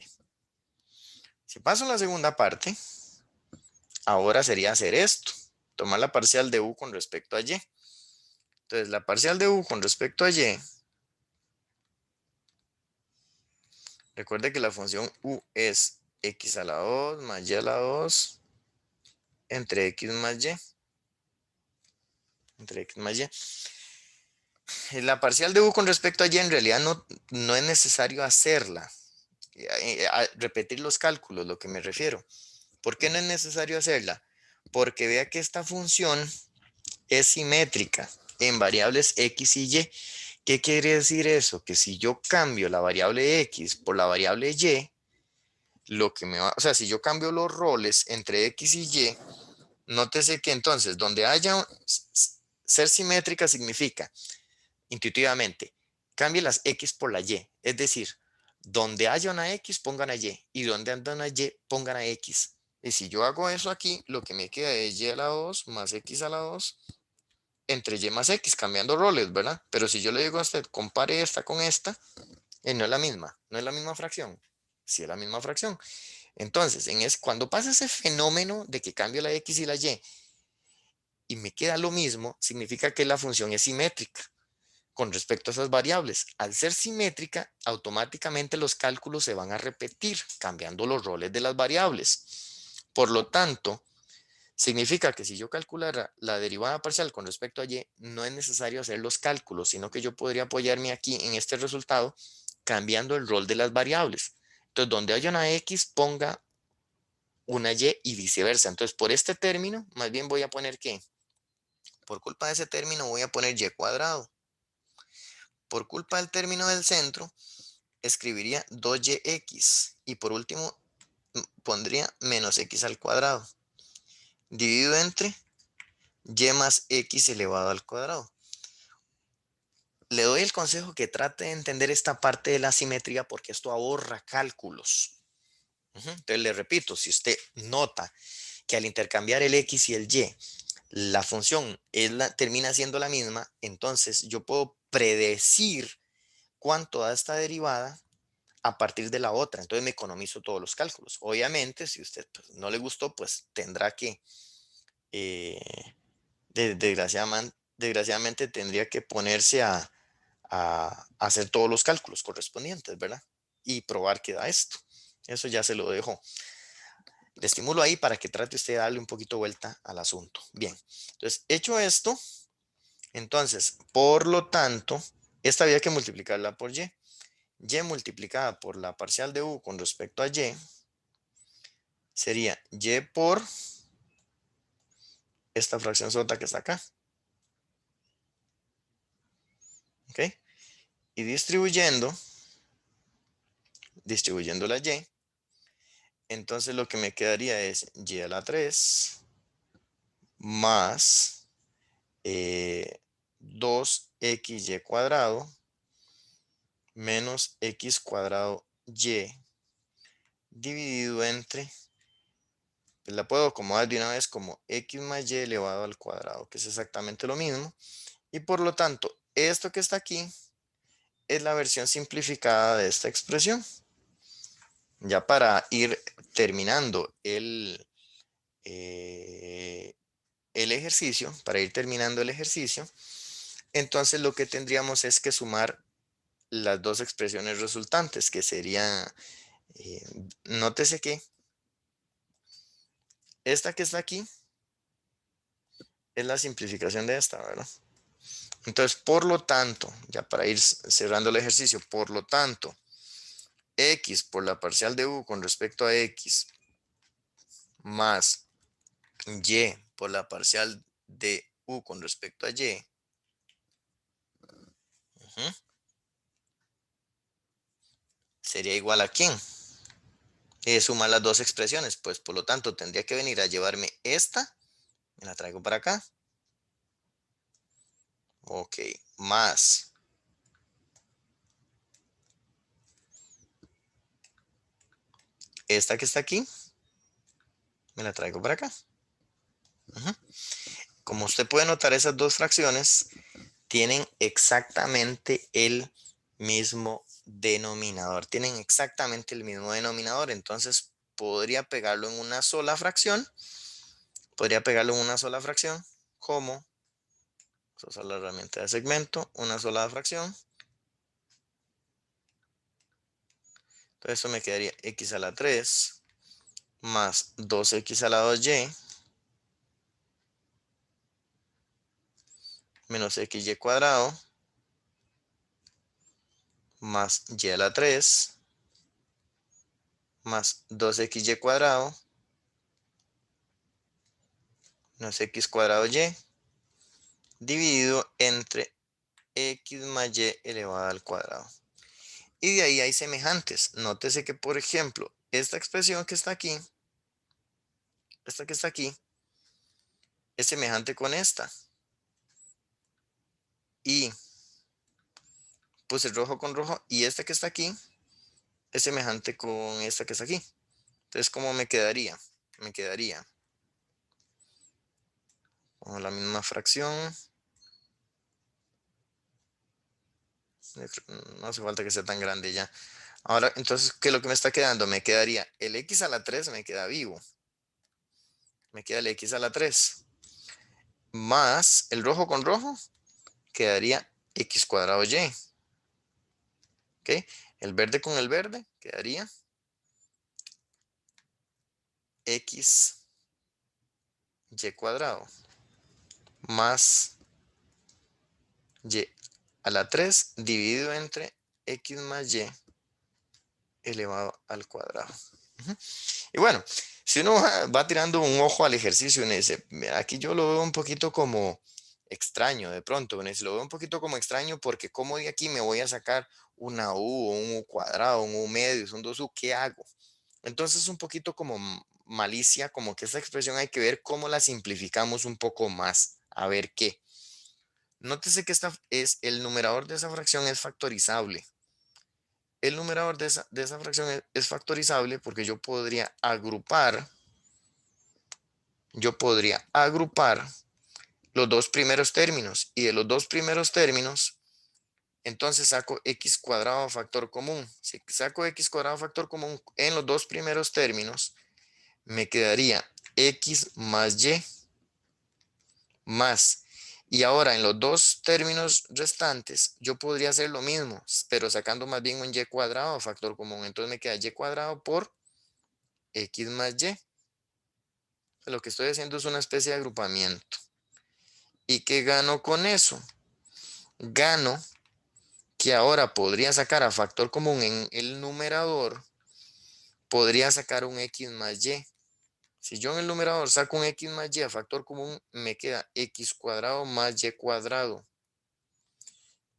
Si paso a la segunda parte, ahora sería hacer esto. Tomar la parcial de u con respecto a y. Entonces, la parcial de u con respecto a y, recuerde que la función u es x a la 2 más y a la 2 entre x más y. Entre x más y. La parcial de u con respecto a y en realidad no es necesario hacerla. Repetir los cálculos, lo que me refiero. ¿Por qué no es necesario hacerla? Porque vea que esta función es simétrica en variables x y y. ¿Qué quiere decir eso? Que si yo cambio la variable x por la variable y, lo que me va, o sea, si yo cambio los roles entre x y y, nótese que entonces donde haya ser simétrica significa intuitivamente cambie las x por la y, es decir, donde haya una x pongan a y donde haya una y pongan a x. Y si yo hago eso aquí, lo que me queda es y a la 2 más x a la 2 entre y más x, cambiando roles, ¿verdad? Pero si yo le digo a usted, compare esta con esta, no es la misma, no es la misma fracción. Sí es la misma fracción. Entonces, cuando pasa ese fenómeno de que cambio la x y la y me queda lo mismo, significa que la función es simétrica con respecto a esas variables. Al ser simétrica, automáticamente los cálculos se van a repetir, cambiando los roles de las variables. Por lo tanto, significa que si yo calculara la derivada parcial con respecto a y, no es necesario hacer los cálculos, sino que yo podría apoyarme aquí en este resultado cambiando el rol de las variables. Entonces, donde haya una x, ponga una y viceversa. Entonces, por este término, más bien voy a poner ¿qué? Por culpa de ese término voy a poner y cuadrado. Por culpa del término del centro, escribiría 2yx. Y por último, pondría menos x al cuadrado. Dividido entre y más x elevado al cuadrado. Le doy el consejo que trate de entender esta parte de la simetría porque esto ahorra cálculos. Entonces le repito, si usted nota que al intercambiar el x y el y, la función termina siendo la misma, entonces yo puedo predecir cuánto da esta derivada a partir de la otra. Entonces me economizo todos los cálculos. Obviamente, si usted pues, no le gustó, pues tendrá que, eh, desgraciadamente, tendría que ponerse a hacer todos los cálculos correspondientes, ¿verdad? Y probar que da esto. Eso ya se lo dejo. Le estimulo ahí para que trate usted de darle un poquito vuelta al asunto. Bien, entonces, hecho esto, entonces, por lo tanto, esta había que multiplicarla por y. Y multiplicada por la parcial de u con respecto a y sería y por esta fracción sota que está acá. ¿Ok? Y distribuyendo la y, entonces lo que me quedaría es y a la 3 más 2xy cuadrado menos x cuadrado y dividido entre, pues la puedo acomodar de una vez como x más y elevado al cuadrado, que es exactamente lo mismo. Y por lo tanto, esto que está aquí es la versión simplificada de esta expresión. Ya para ir terminando el ejercicio, entonces lo que tendríamos es que sumar las dos expresiones resultantes, que sería, eh, nótese que esta que está aquí es la simplificación de esta, ¿verdad? Entonces, por lo tanto, ya para ir cerrando el ejercicio, por lo tanto, x por la parcial de u con respecto a x más y por la parcial de u con respecto a y, sería igual a ¿quién? Sumar las dos expresiones, pues por lo tanto tendría que venir a llevarme esta, me la traigo para acá, ok, más esta que está aquí, me la traigo para acá. Como usted puede notar, esas dos fracciones tienen exactamente el mismo denominador. Tienen exactamente el mismo denominador. Entonces podría pegarlo en una sola fracción. Podría pegarlo en una sola fracción. Como, vamos a usar la herramienta de segmento, una sola fracción. Entonces eso me quedaría x a la 3 más 2x a la 2y menos xy cuadrado más y a la 3 más 2xy cuadrado menos x cuadrado y dividido entre x más y elevado al cuadrado. Y de ahí hay semejantes. Nótese que, por ejemplo, esta expresión que está aquí, esta que está aquí, es semejante con esta. Y puse rojo con rojo. Y esta que está aquí es semejante con esta que está aquí. Entonces, ¿cómo me quedaría? Me quedaría con la misma fracción. No hace falta que sea tan grande ya. Ahora, entonces, ¿qué es lo que me está quedando? Me quedaría el x a la 3, me queda vivo. Me queda el x a la 3. Más el rojo con rojo, quedaría x cuadrado y. ¿Ok? El verde con el verde, quedaría x y cuadrado más y a la 3 dividido entre x más y elevado al cuadrado. Y bueno, si uno va tirando un ojo al ejercicio y dice, "Mira, aquí yo lo veo un poquito como extraño de pronto, ¿no? Lo veo un poquito como extraño porque como de aquí me voy a sacar una u o un u cuadrado, un u medio, son dos u, ¿qué hago? Entonces un poquito como malicia, como que esta expresión hay que ver cómo la simplificamos un poco más, a ver qué. Nótese que el numerador de esa fracción es factorizable. El numerador de esa fracción es factorizable porque yo podría agrupar los dos primeros términos y de los dos primeros términos, entonces saco x cuadrado factor común. Si saco x cuadrado factor común en los dos primeros términos, me quedaría x más y más. Y ahora en los dos términos restantes, yo podría hacer lo mismo, pero sacando más bien un y cuadrado factor común. Entonces me queda y cuadrado por X más Y. Lo que estoy haciendo es una especie de agrupamiento. ¿Y qué gano con eso? Gano que ahora podría sacar a factor común en el numerador, podría sacar un X más Y. Si yo en el numerador saco un X más Y a factor común, me queda X cuadrado más Y cuadrado.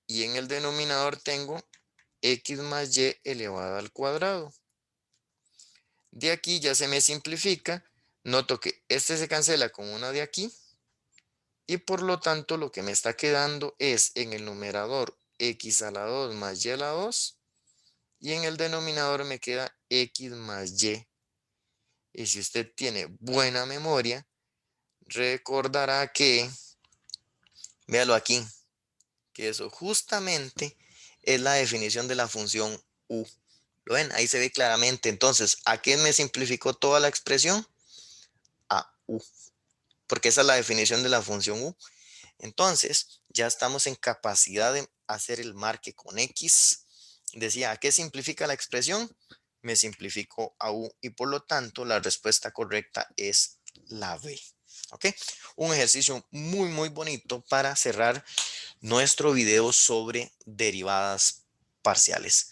Y en el denominador tengo X más Y elevado al cuadrado. De aquí ya se me simplifica. Noto que este se cancela con una de aquí. Y por lo tanto lo que me está quedando es en el numerador X a la 2 más Y a la 2. Y en el denominador me queda X más Y. Y si usted tiene buena memoria, recordará que, véalo aquí, que eso justamente es la definición de la función U. ¿Lo ven? Ahí se ve claramente. Entonces, ¿a qué me simplificó toda la expresión? A U, porque esa es la definición de la función U. Entonces, ya estamos en capacidad de hacer el marque con X. Decía, ¿a qué simplifica la expresión? Me simplificó a U y por lo tanto la respuesta correcta es la B. ¿Ok? Un ejercicio muy, muy bonito para cerrar nuestro video sobre derivadas parciales.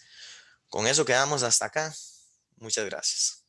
Con eso quedamos hasta acá. Muchas gracias.